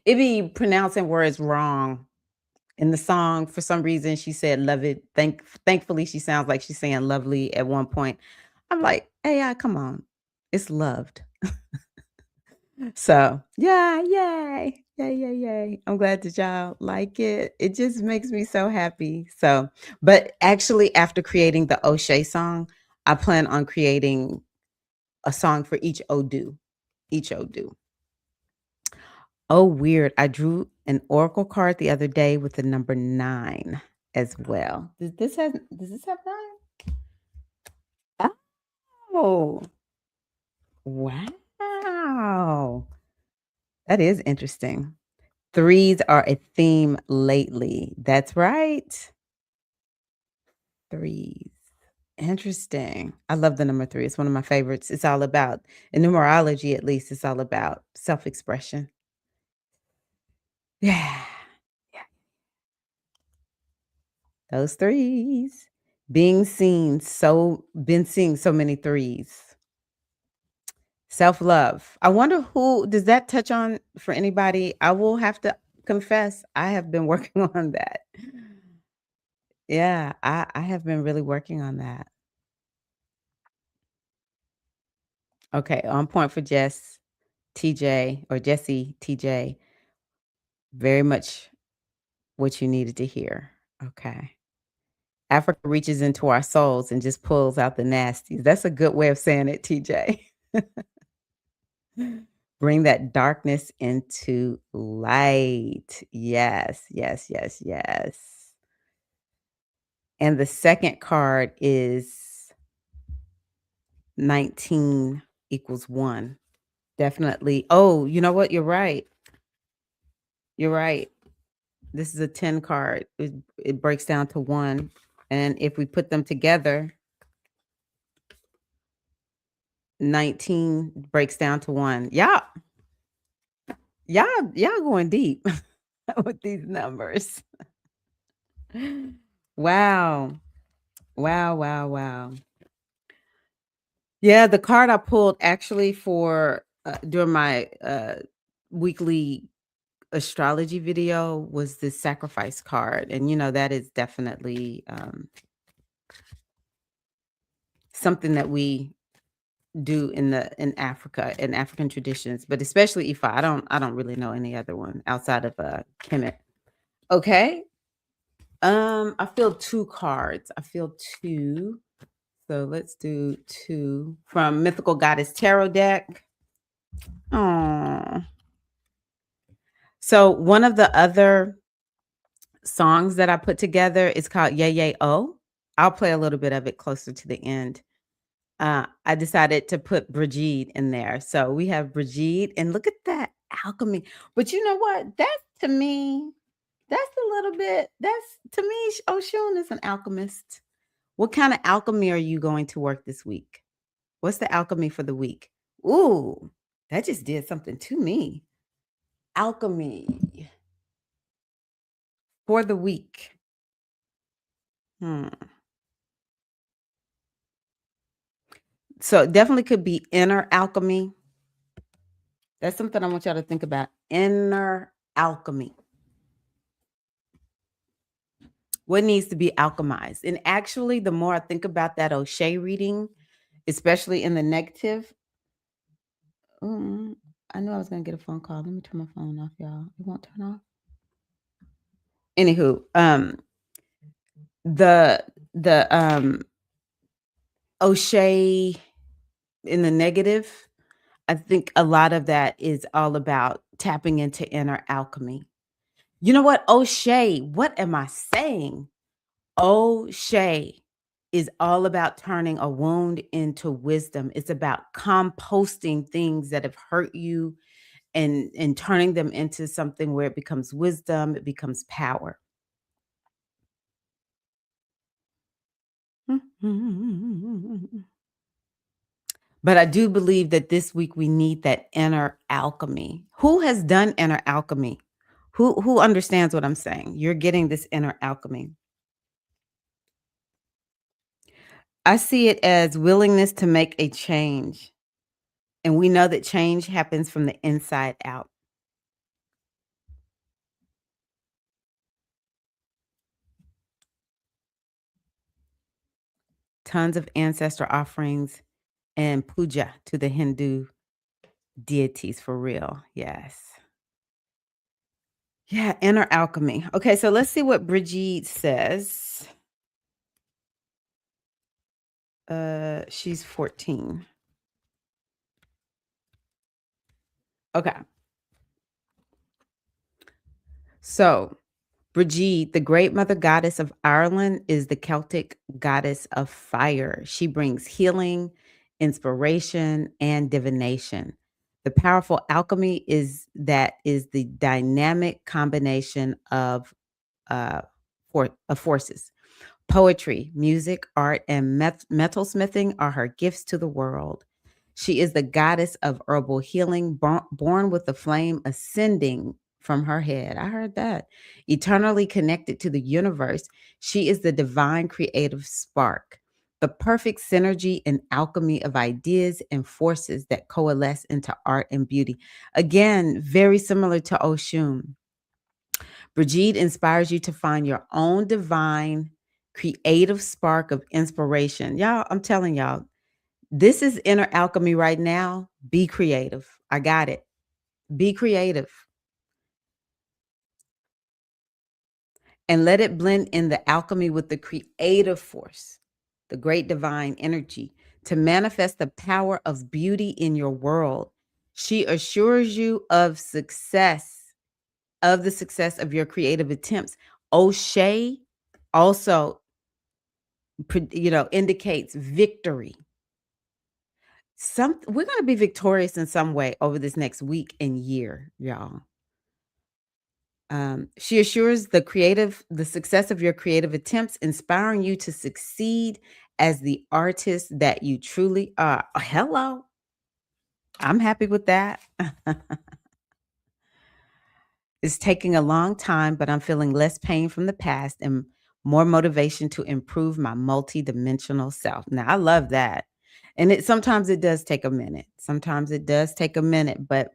be pronouncing words wrong. In the song, for some reason, she said love it. Thankfully, she sounds like she's saying lovely at one point. I'm like, AI, come on. It's loved. So yeah, yay. Yay, yay, yay. I'm glad that y'all like it. It just makes me so happy. So, but actually, after creating the Oshe song, I plan on creating a song for each Odu. Each Odu. Oh, weird. I drew an oracle card the other day with the number 9 as well. Does this have 9? Oh, wow. That is interesting. Threes are a theme lately. That's right. Threes. Interesting. I love the number 3. It's one of my favorites. It's all about, in numerology at least, it's all about self-expression. Yeah. Those threes. Been seeing so many threes. Self-love. I wonder who does that touch on for anybody? I will have to confess, I have been working on that. Yeah, I have been really working on that. Okay, on point for Jess, TJ, or Jesse, TJ. Very much what you needed to hear. Okay. Africa reaches into our souls and just pulls out the nasties. That's a good way of saying it, TJ. Bring that darkness into light. Yes, yes, yes, yes. And the second card is 19 equals 1. Definitely. Oh, you know what? You're right. You're right. This is a 10 card. It breaks down to 1. And if we put them together, 19 breaks down to 1. Yeah. Y'all going deep with these numbers. Wow. Wow, wow, wow. Yeah, the card I pulled actually for during my weekly astrology video was the sacrifice card. And that is definitely something that we do in Africa, in African traditions, but especially Ifa. I don't really know any other one outside of Kemet. Okay. I feel 2 cards. I feel 2. So let's do 2 from Mythical Goddess Tarot deck. Oh. So one of the other songs that I put together is called Yay Yay Oh. I'll play a little bit of it closer to the end. I decided to put Brigid in there. So we have Brigid, and look at that alchemy. But you know what? That's to me, that's a little bit, that's to me, Oshun is an alchemist. What kind of alchemy are you going to work this week? What's the alchemy for the week? Ooh, that just did something to me. Alchemy for the week. Hmm. So it definitely could be inner alchemy. That's something I want y'all to think about. Inner alchemy. What needs to be alchemized? And actually, the more I think about that Oshe reading, especially in the negative, I knew I was gonna get a phone call. Let me turn my phone off, y'all. It won't turn off. Anywho, the Oshe in the negative, I think a lot of that is all about tapping into inner alchemy. You know what? Oshe, what am I saying? Oshe is all about turning a wound into wisdom. It's about composting things that have hurt you and turning them into something where it becomes wisdom, it becomes power. But I do believe that this week we need that inner alchemy. Who has done inner alchemy? Who understands what I'm saying? You're getting this inner alchemy. I see it as willingness to make a change. And we know that change happens from the inside out. Tons of ancestor offerings and puja to the Hindu deities for real. Yes. Yeah, inner alchemy. Okay, so let's see what Brigid says. She's 14. Okay. So, Brigid, the great mother goddess of Ireland, is the Celtic goddess of fire. She brings healing, inspiration, and divination. The powerful alchemy is the dynamic combination of uh, forces. Poetry, music, art, and metal smithing are her gifts to the world. She is the goddess of herbal healing, born with the flame ascending from her head. I heard that. Eternally connected to the universe, she is the divine creative spark, the perfect synergy and alchemy of ideas and forces that coalesce into art and beauty. Again, very similar to Oshun. Brigid inspires you to find your own divine creative spark of inspiration. Y'all, I'm telling y'all, this is inner alchemy right now. Be creative. I got it. Be creative and let it blend in the alchemy with the creative force, the great divine energy to manifest the power of beauty in your world. She assures you of success, of the success of your creative attempts. Oshe also indicates victory. We're going to be victorious in some way over this next week and year, y'all. She assures the success of your creative attempts, inspiring you to succeed as the artist that you truly are. Hello. I'm happy with that. It's taking a long time, but I'm feeling less pain from the past and more motivation to improve my multidimensional self. Now, I love that. And sometimes it does take a minute. Sometimes it does take a minute, but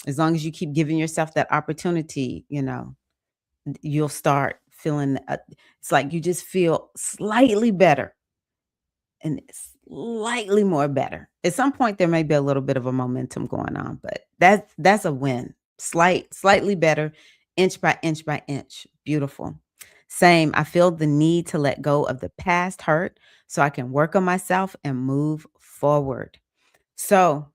as long as you keep giving yourself that opportunity, you'll start feeling it's like you just feel slightly better and slightly more better. At some point there may be a little bit of a momentum going on, but that's a win. Slightly better, inch by inch by inch. Beautiful. Same, I feel the need to let go of the past hurt so I can work on myself and move forward. So,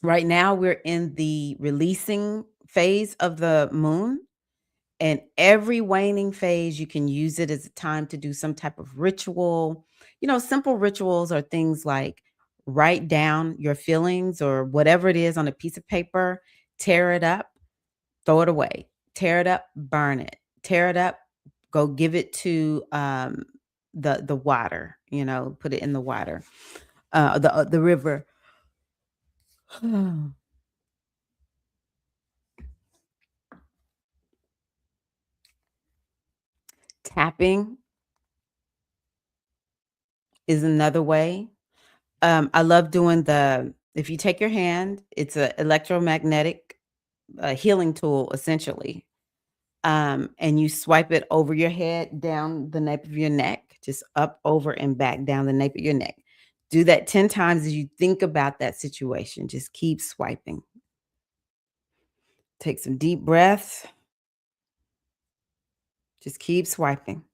right now we're in the releasing phase of the moon. And every waning phase, you can use it as a time to do some type of ritual. Simple rituals are things like write down your feelings or whatever it is on a piece of paper, tear it up, throw it away, tear it up, burn it, tear it up, go give it to the water, put it in the water, the river. Tapping is another way. I love doing if you take your hand, it's an electromagnetic healing tool, essentially. And you swipe it over your head, down the nape of your neck, just up, over, and back, down the nape of your neck. Do that 10 times as you think about that situation. Just keep swiping. Take some deep breaths. Just keep swiping.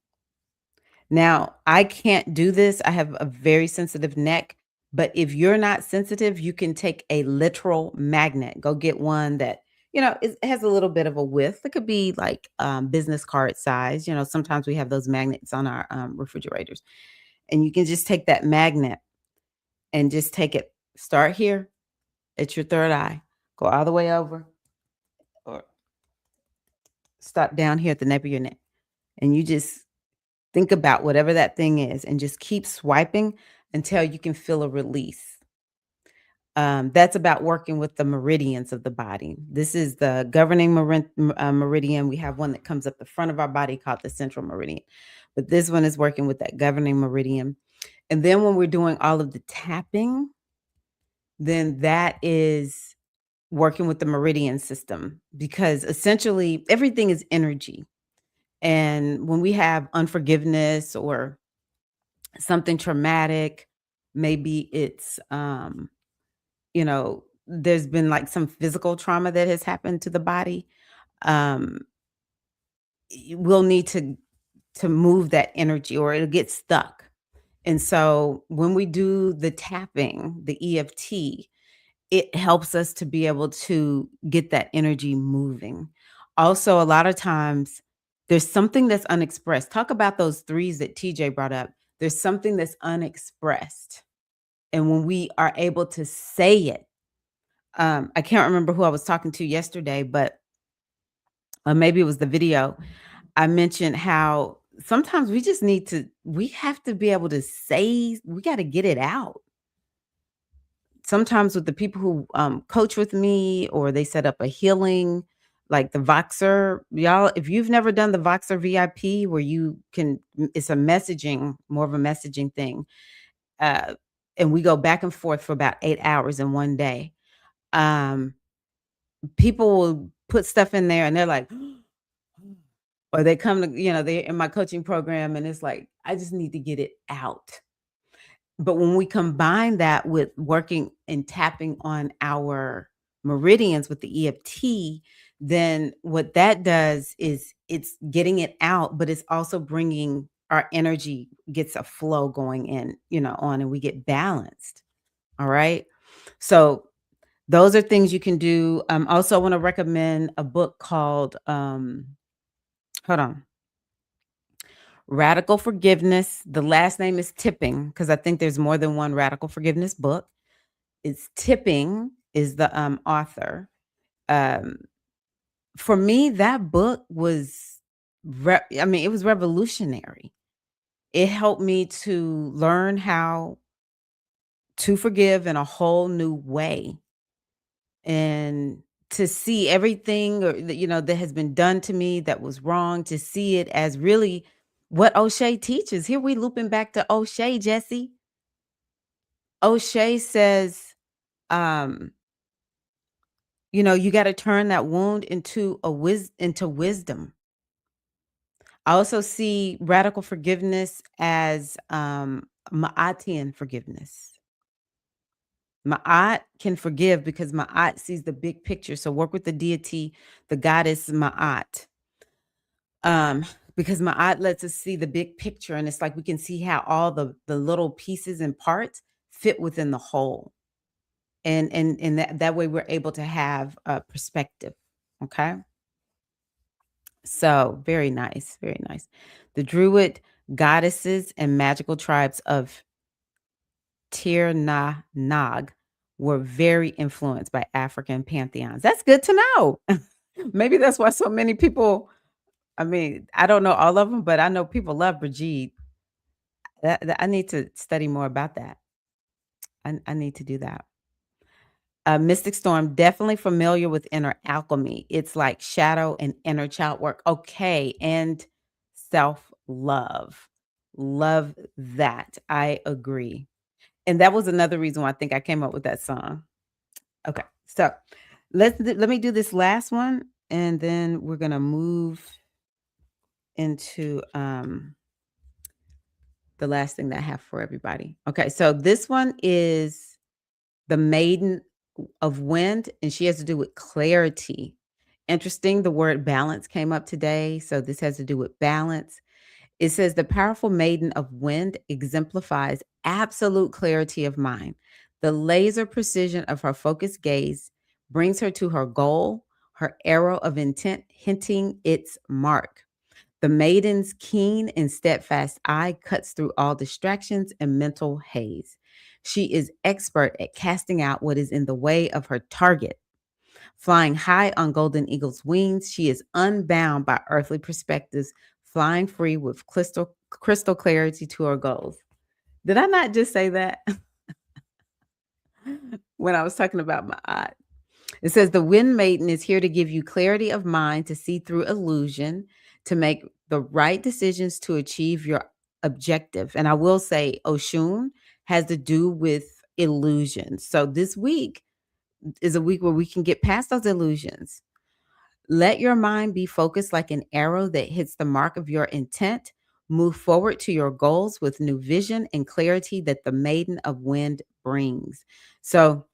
Now, I can't do this. I have a very sensitive neck, but if you're not sensitive, you can take a literal magnet. Go get one that, it has a little bit of a width. It could be like business card size. Sometimes we have those magnets on our refrigerators. And you can just take that magnet and just take it. Start here at your third eye. Go all the way over or stop down here at the nape of your neck. And you just think about whatever that thing is and just keep swiping until you can feel a release. That's about working with the meridians of the body. This is the governing meridian. We have one that comes up the front of our body called the central meridian. But this one is working with that governing meridian. And then when we're doing all of the tapping, then that is working with the meridian system, because essentially everything is energy. And when we have unforgiveness or something traumatic, maybe it's there's been like some physical trauma that has happened to the body. um we'll need to move that energy or it'll get stuck. And so when we do the tapping, the EFT, it helps us to be able to get that energy moving. Also, a lot of times there's something that's unexpressed. Talk about those threes that TJ brought up. There's something that's unexpressed. And when we are able to say it, I can't remember who I was talking to yesterday, but maybe it was the video. I mentioned how sometimes we have to be able to say, we got to get it out. Sometimes with the people who coach with me or they set up a healing, like the Voxer, y'all, if you've never done the Voxer VIP where it's a messaging, more of a messaging thing. And we go back and forth for about 8 hours in one day. People will put stuff in there and they're like, or they come to, they're in my coaching program and it's like, I just need to get it out. But when we combine that with working and tapping on our meridians with the EFT, then what that does is it's getting it out, but it's also bringing our energy, gets a flow going in, on, and we get balanced. All right. So those are things you can do. Also, I want to recommend a book called, hold on. Radical Forgiveness. The last name is Tipping because I think there's more than one Radical Forgiveness book. It's Tipping is the author. For me, that book was, it was revolutionary. It helped me to learn how to forgive in a whole new way and to see everything that has been done to me that was wrong, to see it as really what Oshe teaches. Here we looping back to Oshe, Jesse. Oshe says, you got to turn that wound into wisdom. I also see radical forgiveness as Ma'atian forgiveness. Ma'at can forgive because Ma'at sees the big picture. So work with the deity, the goddess Ma'at. Because Ma'at lets us see the big picture, and it's like we can see how all the little pieces and parts fit within the whole. And that way we're able to have a perspective. Okay. So very nice, very nice. The Druid goddesses and magical tribes of Tirra-Omilade were very influenced by African pantheons. That's good to know. Maybe that's why so many people, I don't know all of them, but I know people love Brigid. I need to study more about that. I need to do that. Mystic Storm, definitely familiar with inner alchemy. It's like shadow and inner child work. Okay. And self-love. Love that. I agree. And that was another reason why I think I came up with that song. Okay. So let me do this last one, and then we're going to move into the last thing that I have for everybody. Okay. So this one is the Maiden of Wind, and she has to do with clarity. Interesting, the word balance came up today. So this has to do with balance. It says the powerful Maiden of Wind exemplifies absolute clarity of mind. The laser precision of her focused gaze brings her to her goal, her arrow of intent hinting its mark. The maiden's keen and steadfast eye cuts through all distractions and mental haze. She is expert at casting out what is in the way of her target. Flying high on golden eagle's wings, she is unbound by earthly perspectives, flying free with crystal clarity to her goals. Did I not just say that when I was talking about my eye? It says the wind maiden is here to give you clarity of mind to see through illusion, to make the right decisions to achieve your objective. And I will say Oshun has to do with illusions. So this week is a week where we can get past those illusions. Let your mind be focused like an arrow that hits the mark of your intent. Move forward to your goals with new vision and clarity that the maiden of wind brings. So,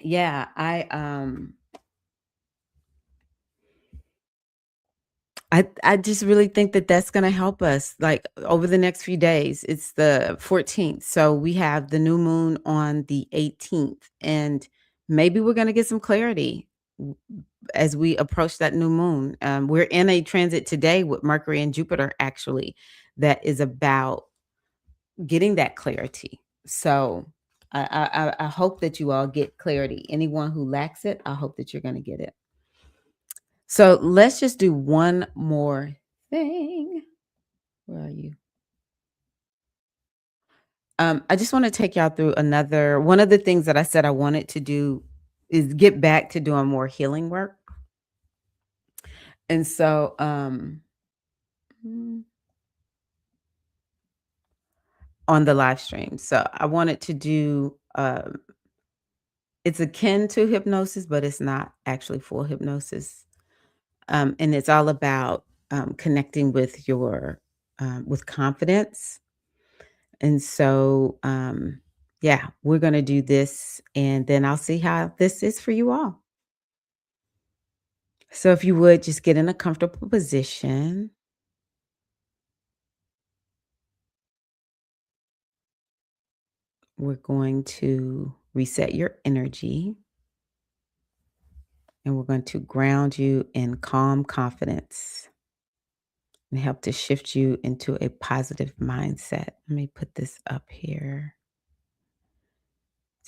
yeah, I just really think that that's going to help us like over the next few days. It's the 14th. So we have the new moon on the 18th, and maybe we're going to get some clarity as we approach that new moon. We're in a transit today with Mercury and Jupiter, actually, that is about getting that clarity. So I hope that you all get clarity. Anyone who lacks it, I hope that you're going to get it. So let's just do one more thing. Where are you? I just want to take y'all through another one of the things that I said I wanted to do is get back to doing more healing work. And so on the live stream. So I wanted to do it's akin to hypnosis, but it's not actually full hypnosis. And it's all about connecting with your with confidence. And so yeah, we're going to do this and then I'll see how this is for you all. So if you would just get in a comfortable position. We're going to reset your energy and we're going to ground you in calm confidence and help to shift you into a positive mindset. Let me put this up here.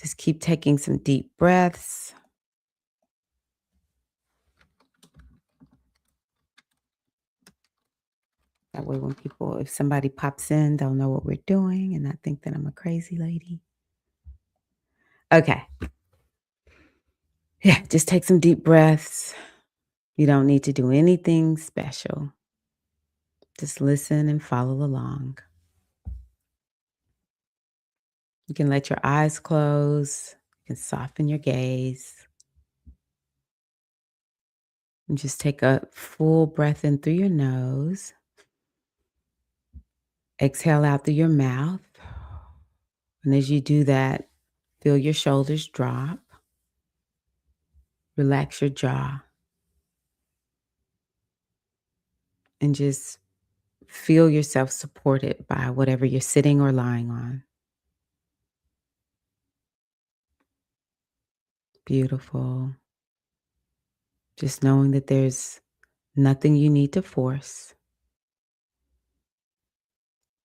Just keep taking some deep breaths. That way, if somebody pops in, they'll know what we're doing and not think that I'm a crazy lady. Okay. Yeah, just take some deep breaths. You don't need to do anything special. Just listen and follow along. You can let your eyes close. You can soften your gaze. And just take a full breath in through your nose. Exhale out through your mouth. And as you do that, feel your shoulders drop. Relax your jaw. And just feel yourself supported by whatever you're sitting or lying on. Beautiful. Just knowing that there's nothing you need to force.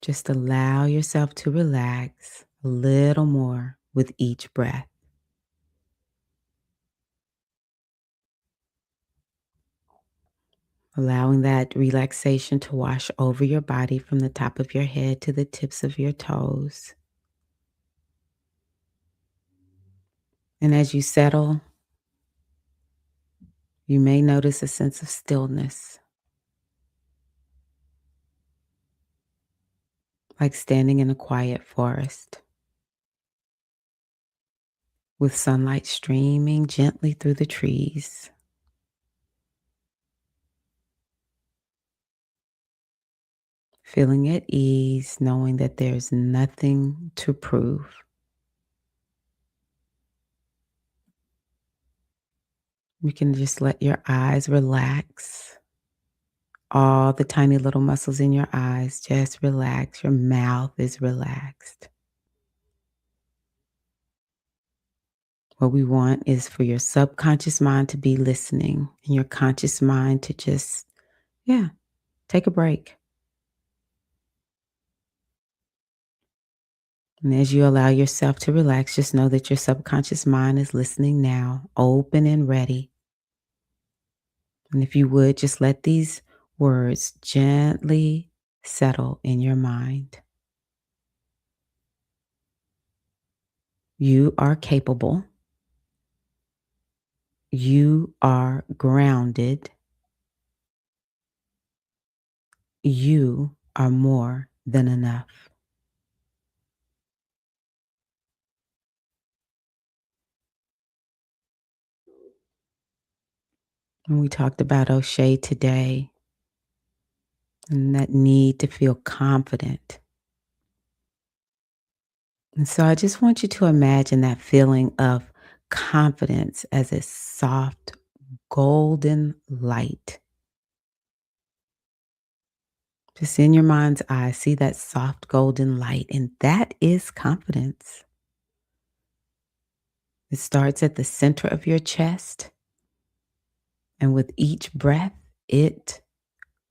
Just allow yourself to relax a little more with each breath. Allowing that relaxation to wash over your body from the top of your head to the tips of your toes. And as you settle, you may notice a sense of stillness, like standing in a quiet forest with sunlight streaming gently through the trees. Feeling at ease, knowing that there's nothing to prove. You can just let your eyes relax. All the tiny little muscles in your eyes just relax. Your mouth is relaxed. What we want is for your subconscious mind to be listening and your conscious mind to just, take a break. And as you allow yourself to relax, just know that your subconscious mind is listening now, open and ready. And if you would, just let these words gently settle in your mind. You are capable. You are grounded. You are more than enough. And we talked about Oshe today and that need to feel confident. And so I just want you to imagine that feeling of confidence as a soft golden light. Just in your mind's eye, see that soft golden light, and that is confidence. It starts at the center of your chest, and with each breath, it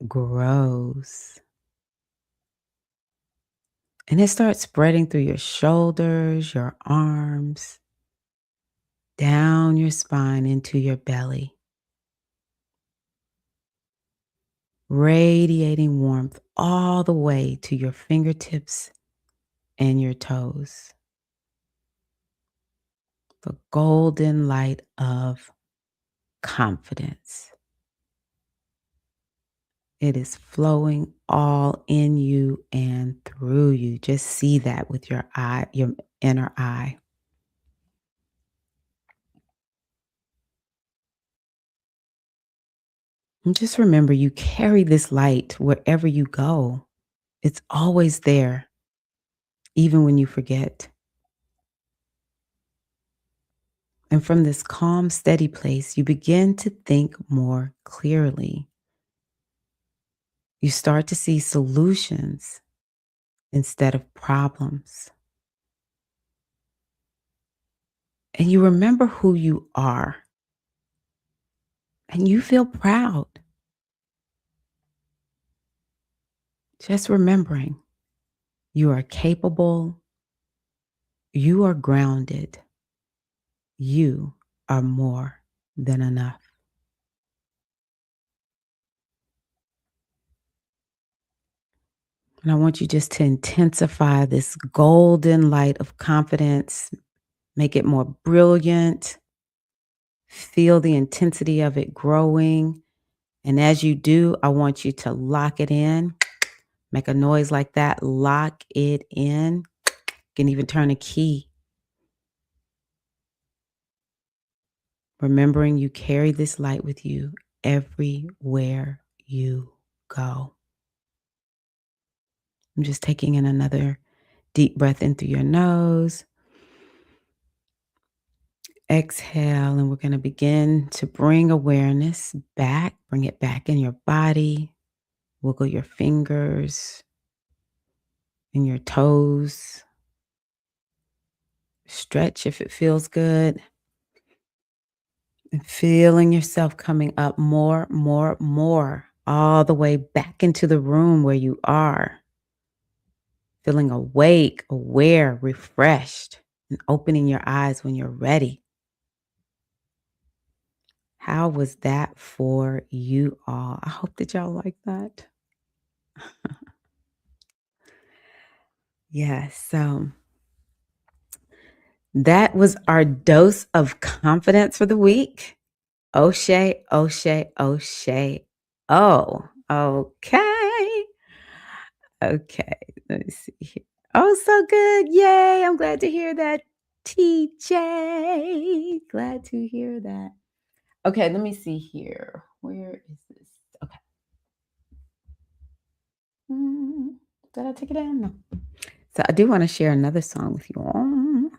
grows. And it starts spreading through your shoulders, your arms, down your spine into your belly, radiating warmth all the way to your fingertips and your toes. The golden light of confidence. It is flowing all in you and through you. Just see that with your eye, your inner eye. And just remember, you carry this light wherever you go. It's always there, even when you forget. And from this calm, steady place, you begin to think more clearly. You start to see solutions instead of problems. And you remember who you are. And you feel proud. Just remembering you are capable, you are grounded, you are more than enough. And I want you just to intensify this golden light of confidence, make it more brilliant, feel the intensity of it growing. And as you do, I want you to lock it in. Make a noise like that, lock it in. You can even turn a key. Remembering you carry this light with you everywhere you go. I'm just taking in another deep breath in through your nose. Exhale, and we're going to begin to bring awareness back. Bring it back in your body. Wiggle your fingers and your toes. Stretch if it feels good. And feeling yourself coming up more, all the way back into the room where you are. Feeling awake, aware, refreshed, and opening your eyes when you're ready. How was that for you all? I hope that y'all like that. Yes, so that was our dose of confidence for the week. Oshe, Oshe, Oshe. Oh, okay. Okay, let me see here. Oh, so good. Yay. I'm glad to hear that, TJ. Glad to hear that. Okay, let me see here. Where is this? Okay. Did I take it down? No. So I do want to share another song with you all.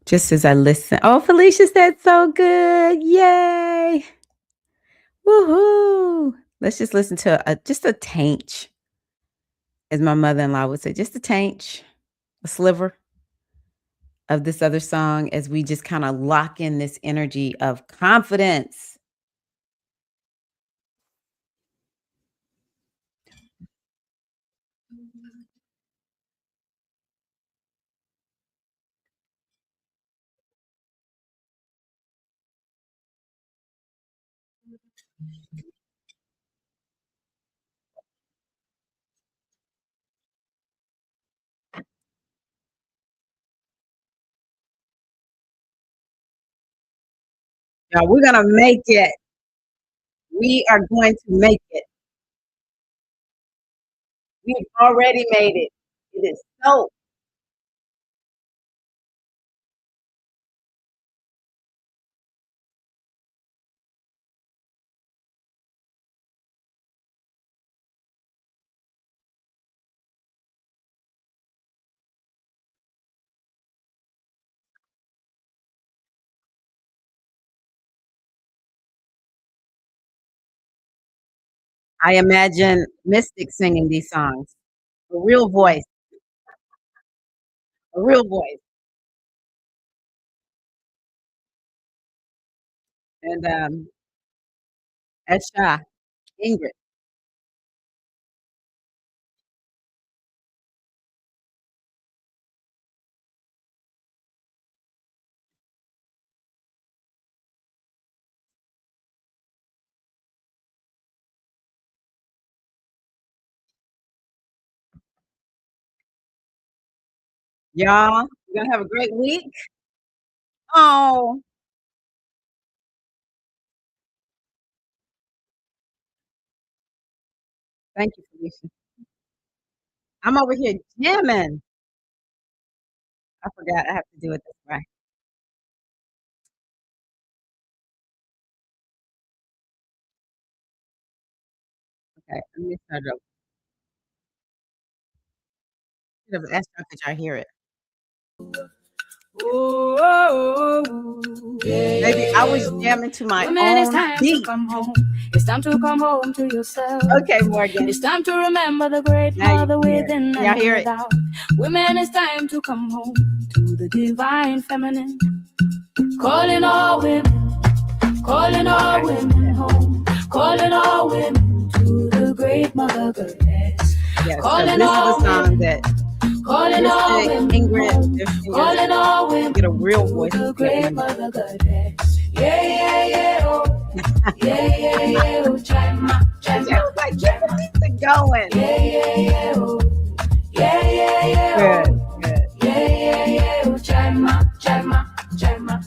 Just as I listen. Oh, Felicia said so good. Yay. Woohoo. Let's just listen to just a taint, as my mother-in-law would say, just a taint, a sliver. of this other song as we just kind of lock in this energy of confidence. Y'all, we're gonna make it. We are going to make it. We've already made it. It is so. I imagine Mystic singing these songs. A real voice. A real voice. And Esha, Ingrid. Y'all, you're gonna have a great week. Oh, thank you, Felicia. I'm over here jamming. I forgot I have to do it this way. Okay, let me start over. Could y'all hear it? Maybe I was jamming to my own beat. Come home. It's time to come home to yourself. Okay, Morgan. It's time to remember the great mother within and without. Women, it's time to come home to the divine feminine. Calling all women, calling all women home, calling all women to the great mother goddess. Yes, so this is a song that calling all women, Ingrid, calling all women, get a real voice. The great mother goddess. Yeah, yeah, yeah, oh. Yeah, yeah, yeah, oh. Chima, chima. Like, get the music going. Yeah, yeah, yeah, oh. Yeah, yeah, yeah, oh. Good. Yeah, yeah, yeah, oh. Chima, chima, chima.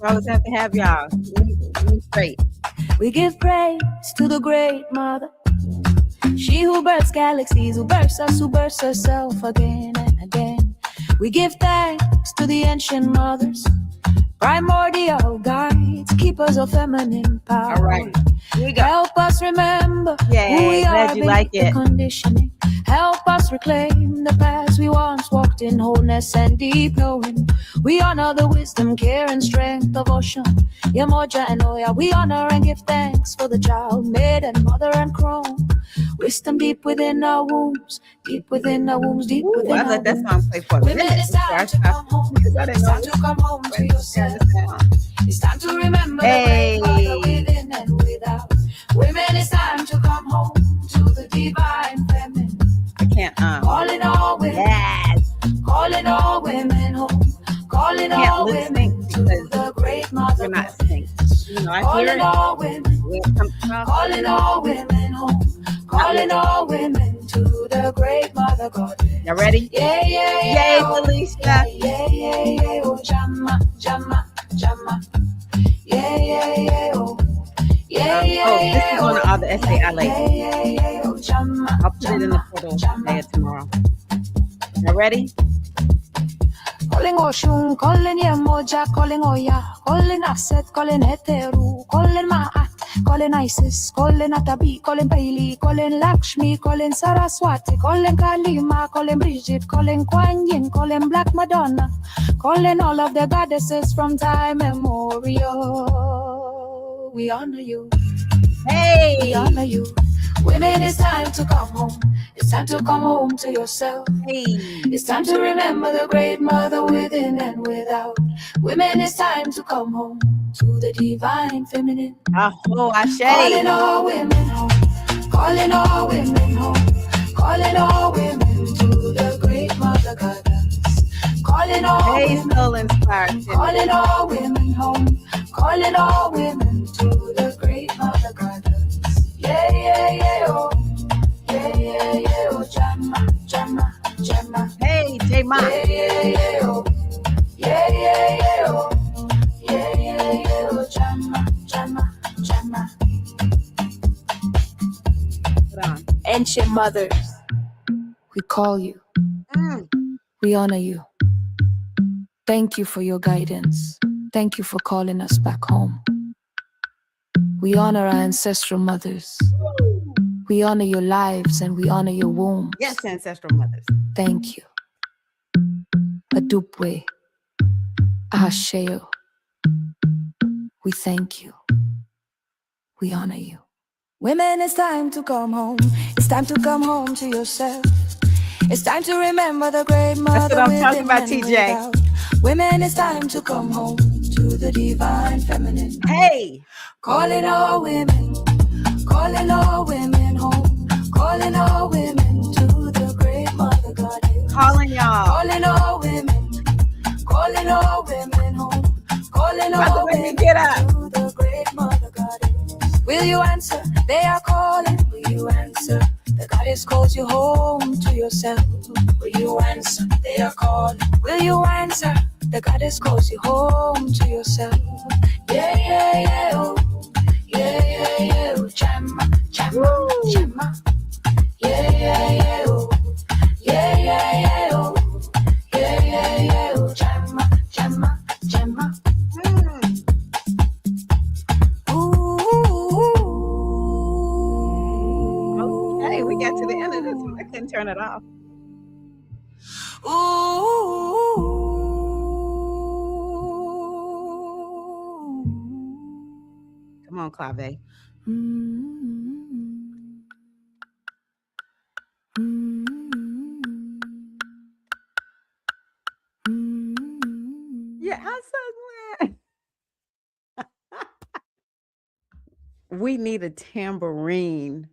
We always have to have y'all. We straight. We give praise to the great mother. She who births galaxies, who births us, who births herself again and again. We give thanks to the ancient mothers, primordial guides, keepers of feminine power. All right, here we go. Help us remember who we glad are you like beneath the conditioning. Help us reclaim the past we once walked in wholeness and deep knowing. We honor the wisdom, care, and strength of Oshe, Whatcha, and Oya. We honor and give thanks for the child, maid, and mother and crone. Wisdom deep within our wombs, deep within our wombs, deep within our wombs. I let that song play for a minute. It's time to come home. It's time to come home to yourself. It's time to remember the great mother within and without. Women, it's time to come home to the divine feminine. I can't calling all women. Yes. Calling all women home. Calling all women to the great mother. We're not singing. You know, I calling hear it. All women. Calling all women home. Calling all women to the great mother God. Y'all ready? Yeah, yeah, yeah. Yay, Felicia. Yeah, yeah, yeah. Oh, Jama, Jama, Jama. Yeah, yeah, yeah. Oh, yeah, yeah, yeah. This is one of all the essay I like. Yeah, yeah, yeah. Oh, Jama. I'll put it in the portal today or tomorrow. Y'all ready? Calling Oshun, calling Yemoja, calling Oya, calling Anciet, calling Heteru, calling Ma'at, calling Isis, calling Atabi, calling Bailey, calling Lakshmi, calling Saraswati, calling Kalima, calling Brigid, calling Kuan Yin, calling Black Madonna, calling all of the goddesses from time immemorial. We honor you. Hey! We honor you. Women, it's time to come home. It's time to come home to yourself. Hey. It's time to remember the great mother within and without. Women, it's time to come home to the divine feminine. Oh, Oshe. Calling all women home. Calling all women home. Calling all women to the great mother goddess. Calling all Hey, women. soul inspired. Calling all women home. Calling all women to the great mother goddess. Yeah, yeah, yeah, oh. Yeah, yeah, yeah, oh. Jama, jama, jama. Hey, J-Ma. Yeah, yeah, yeah, oh. Yeah, yeah, yeah, oh. Yeah, yeah, yeah, oh. Jama, jama, jama. Put on. Ancient mothers, we call you. We honor you. Thank you for your guidance. Thank you for calling us back home. We honor our ancestral mothers. We honor your lives and we honor your wombs. Yes, ancestral mothers. Thank you. Adupwe. Ahasheo. We thank you. We honor you. Women, it's time to come home. It's time to come home to yourself. It's time to remember the great mother. That's what I'm talking about, TJ. Without. Women, it's time to come home to the divine feminine. Hey. Calling all women. Calling all women home. Calling all women to the great mother goddess. Calling y'all. Calling all women. Calling all women home. Calling all women get up. to the great mother goddess. Will you answer? They are calling. Will you answer? The goddess calls you home to yourself. Will you answer? They are calling. Will you answer? The goddess calls you home to yourself. Yeah, yeah, yeah, oh. Yeah, yeah, yeah, oh. Chama, chama, chama. Yeah, yeah, yeah, oh. Yeah, yeah, yeah, oh. Yeah, yeah, yeah, oh. Chama, chama, chama. Okay, we got to the end of this one. I couldn't turn it off. Come on, Clave. Yeah, I'm so glad. We need a tambourine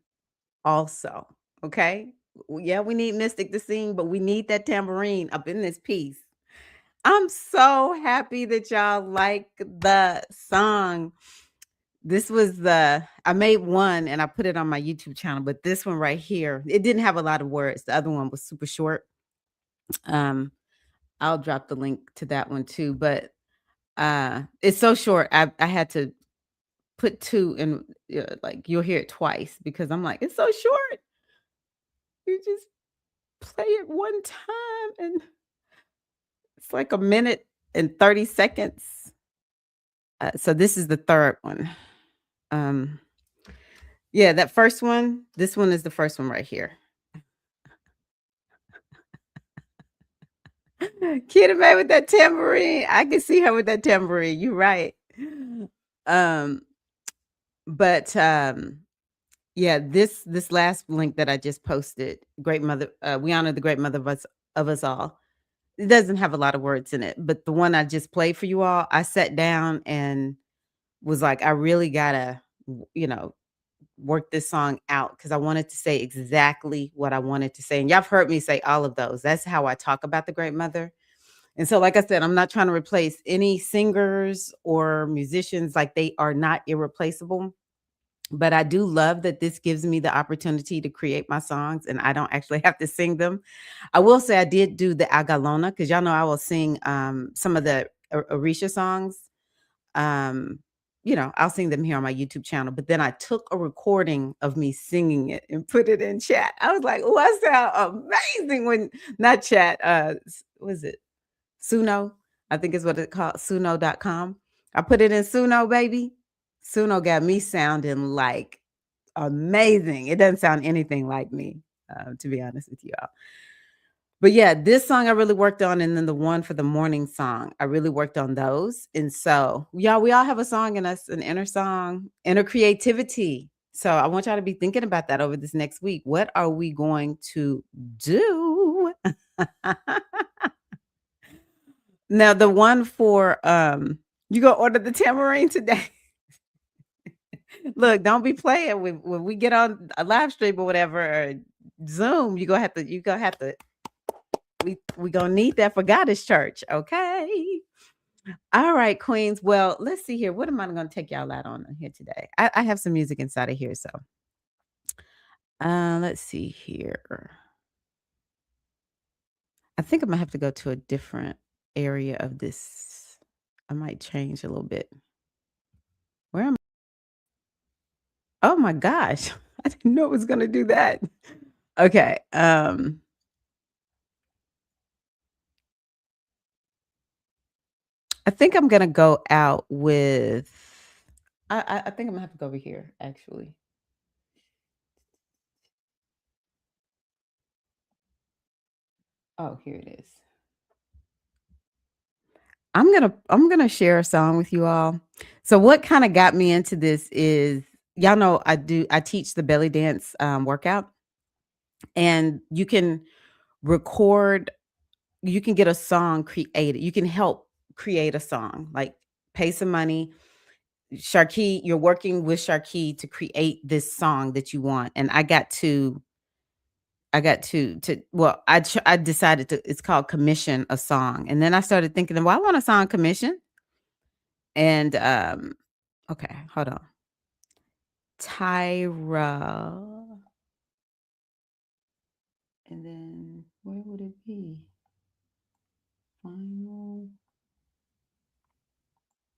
also. Okay. Yeah, we need Mystic to sing, but we need that tambourine up in this piece. I'm so happy that y'all like the song. This was I made one and I put it on my YouTube channel, but this one right here, it didn't have a lot of words. The other one was super short. I'll drop the link to that one too, but it's so short. I had to put two in, like you'll hear it twice because I'm like, it's so short. You just play it one time and it's like a minute and 30 seconds. So this is the third one. Yeah, that first one, this one is the first one right here. Kid May with that tambourine. I can see her with that tambourine. You're right. Yeah, this last link that I just posted, Great Mother, we honor the great mother of us all. It doesn't have a lot of words in it, but the one I just played for you all, I sat down and was like, I really gotta, work this song out because I wanted to say exactly what I wanted to say. And y'all have heard me say all of those. That's how I talk about the great mother. And so, like I said, I'm not trying to replace any singers or musicians. Like, they are not irreplaceable. But I do love that this gives me the opportunity to create my songs and I don't actually have to sing them. I will say I did do the Agalona because y'all know I will sing some of the Orisha songs. I'll sing them here on my YouTube channel. But then I took a recording of me singing it and put it in chat. I was like, oh, I sound amazing when, not chat, was it Suno? I think is what it's called, Suno.com. I put it in Suno, baby. Suno got me sounding like amazing. It doesn't sound anything like me, to be honest with you all. But yeah, this song I really worked on. And then the one for the morning song, I really worked on those. And so, y'all, we all have a song in us, an inner song, inner creativity. So I want y'all to be thinking about that over this next week. What are we going to do? Now the one for you gonna order the tambourine today. Look, don't be playing when we get on a live stream or whatever, or Zoom. You gonna have to we gonna need that for Goddess Church, okay? All right, Queens. Well, let's see here. What am I gonna take y'all out on here today? I have some music inside of here, so let's see here. I think I'm gonna have to go to a different area of this. I might change a little bit. Where am Oh my gosh. I didn't know it was gonna do that. Okay. I think I'm gonna go out with I think I'm gonna have to go over here actually. Oh, here it is. I'm gonna share a song with you all. So what kind of got me into this is y'all know I teach the belly dance workout, and record you can get a song created. You can help create a song, like pay some money. Sharkey, you're working with Sharkey to create this song that you want. And well, I decided to it's called commission a song. And then I started thinking, well, I want a song commission. And okay, hold on. Tyra. And then where would it be? Final.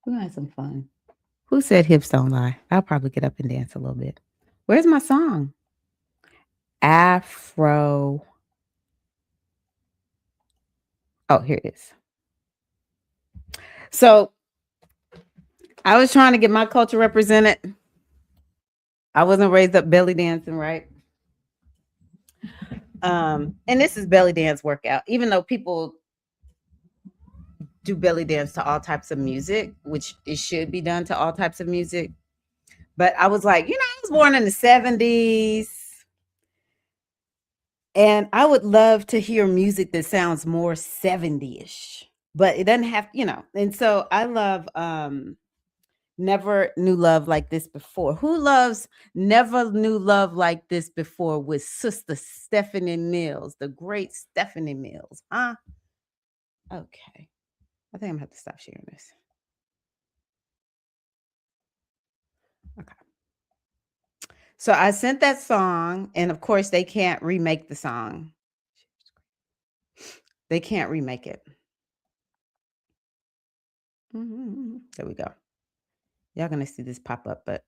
We're gonna have some fun. Who said hips don't lie? I'll probably get up and dance a little bit. Where's my song? Afro. Oh, here it is. So I was trying to get my culture represented. I wasn't raised up belly dancing, right? And this is belly dance workout, even though people do belly dance to all types of music, which it should be done to all types of music. But I was like, I was born in the 70s. And I would love to hear music that sounds more 70-ish, but it doesn't have, And so I love Never Knew Love Like This Before. Who loves Never Knew Love Like This Before with Sister Stephanie Mills, the great Stephanie Mills, huh? Okay. I think I'm gonna have to stop sharing this. Okay. So I sent that song, and of course they can't remake the song. They can't remake it. There we go. Y'all gonna see this pop up, but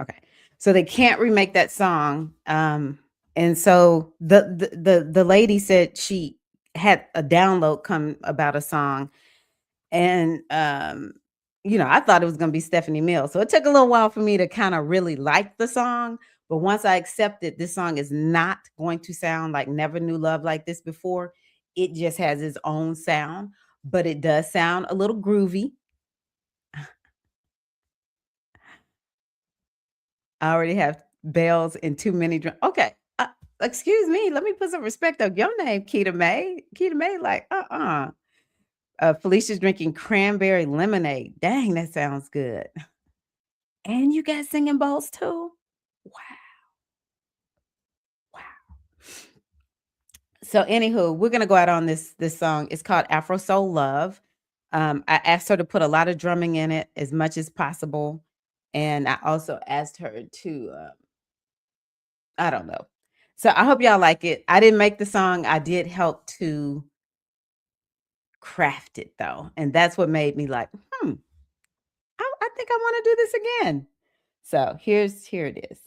okay. So they can't remake that song. And so the lady said she had a download come about a song, and I thought it was gonna be Stephanie Mills. So it took a little while for me to kind of really like the song. But once I accepted this song is not going to sound like Never Knew Love Like This Before, it just has its own sound, but it does sound a little groovy. I already have bells and too many drums. Okay. Excuse me. Let me put some respect on your name, Keita May. Keita May, like, Felicia's drinking cranberry lemonade. Dang, that sounds good. And you guys singing bowls too? Wow. So, anywho, we're gonna go out on this song. It's called Afro Soul Love. I asked her to put a lot of drumming in it as much as possible. And I also asked her to, I don't know. So I hope y'all like it. I didn't make the song. I did help to craft it though. And that's what made me like, I think I want to do this again. So here it is.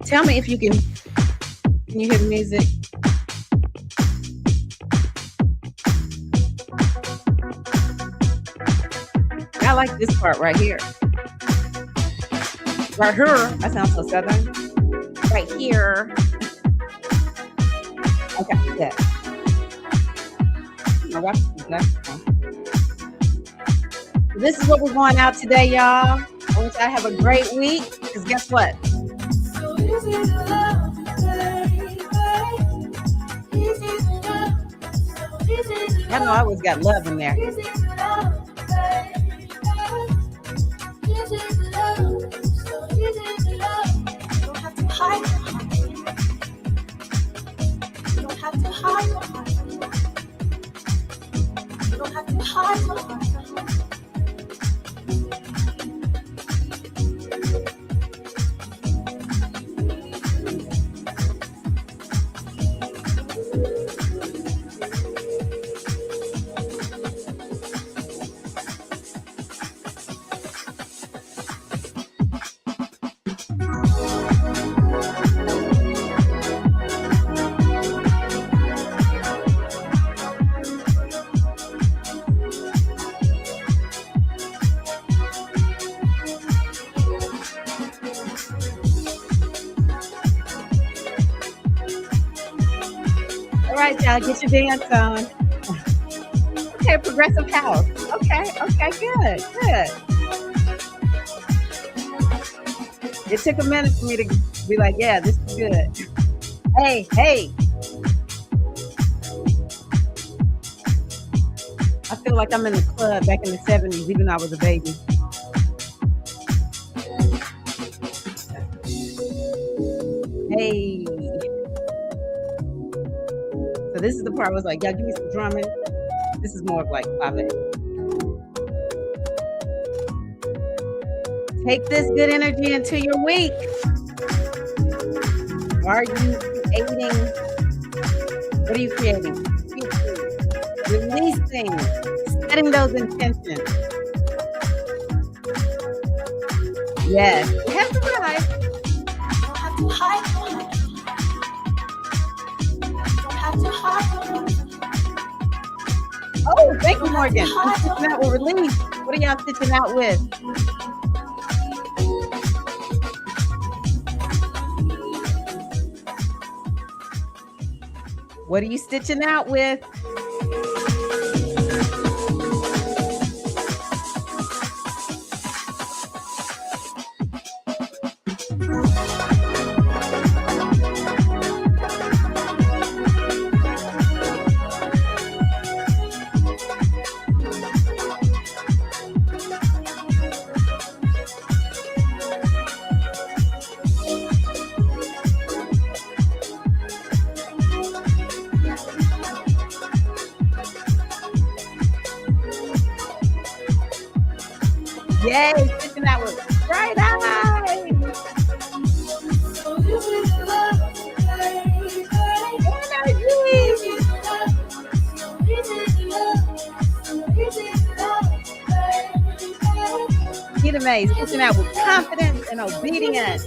Tell me if you can you hear the music? I like this part right here. Right here. That sounds so southern. Right here. Okay, yeah. This is what we're going out today, y'all. I want y'all to have a great week. Because guess what? I know I always got love in there. All right, y'all, get your dance on. Okay, progressive house. Okay, good. It took a minute for me to be like, yeah, this is good. Hey. I feel like I'm in the club back in the 70s, even though I was a baby. Hey. So this is the part I was like, y'all give me some drumming. This is more of like pave. Take this good energy into your week. Are you creating? What are you creating? Releasing, setting those intentions. Yes, you have to realize. Oh, thank you, Morgan. I'm stitching out with release. What are y'all stitching out with? What are you stitching out with? Yay, stitching out with bright eyes. Get amazed, stitching out with confidence and obedience.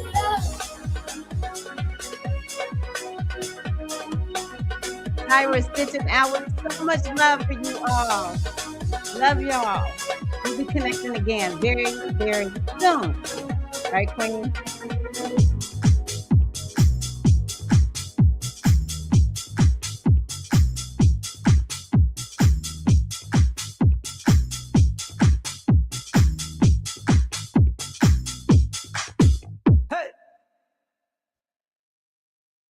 Tyra stitching out with so much love for you all. Love y'all. We'll be connecting again very, very soon. Right, Queen?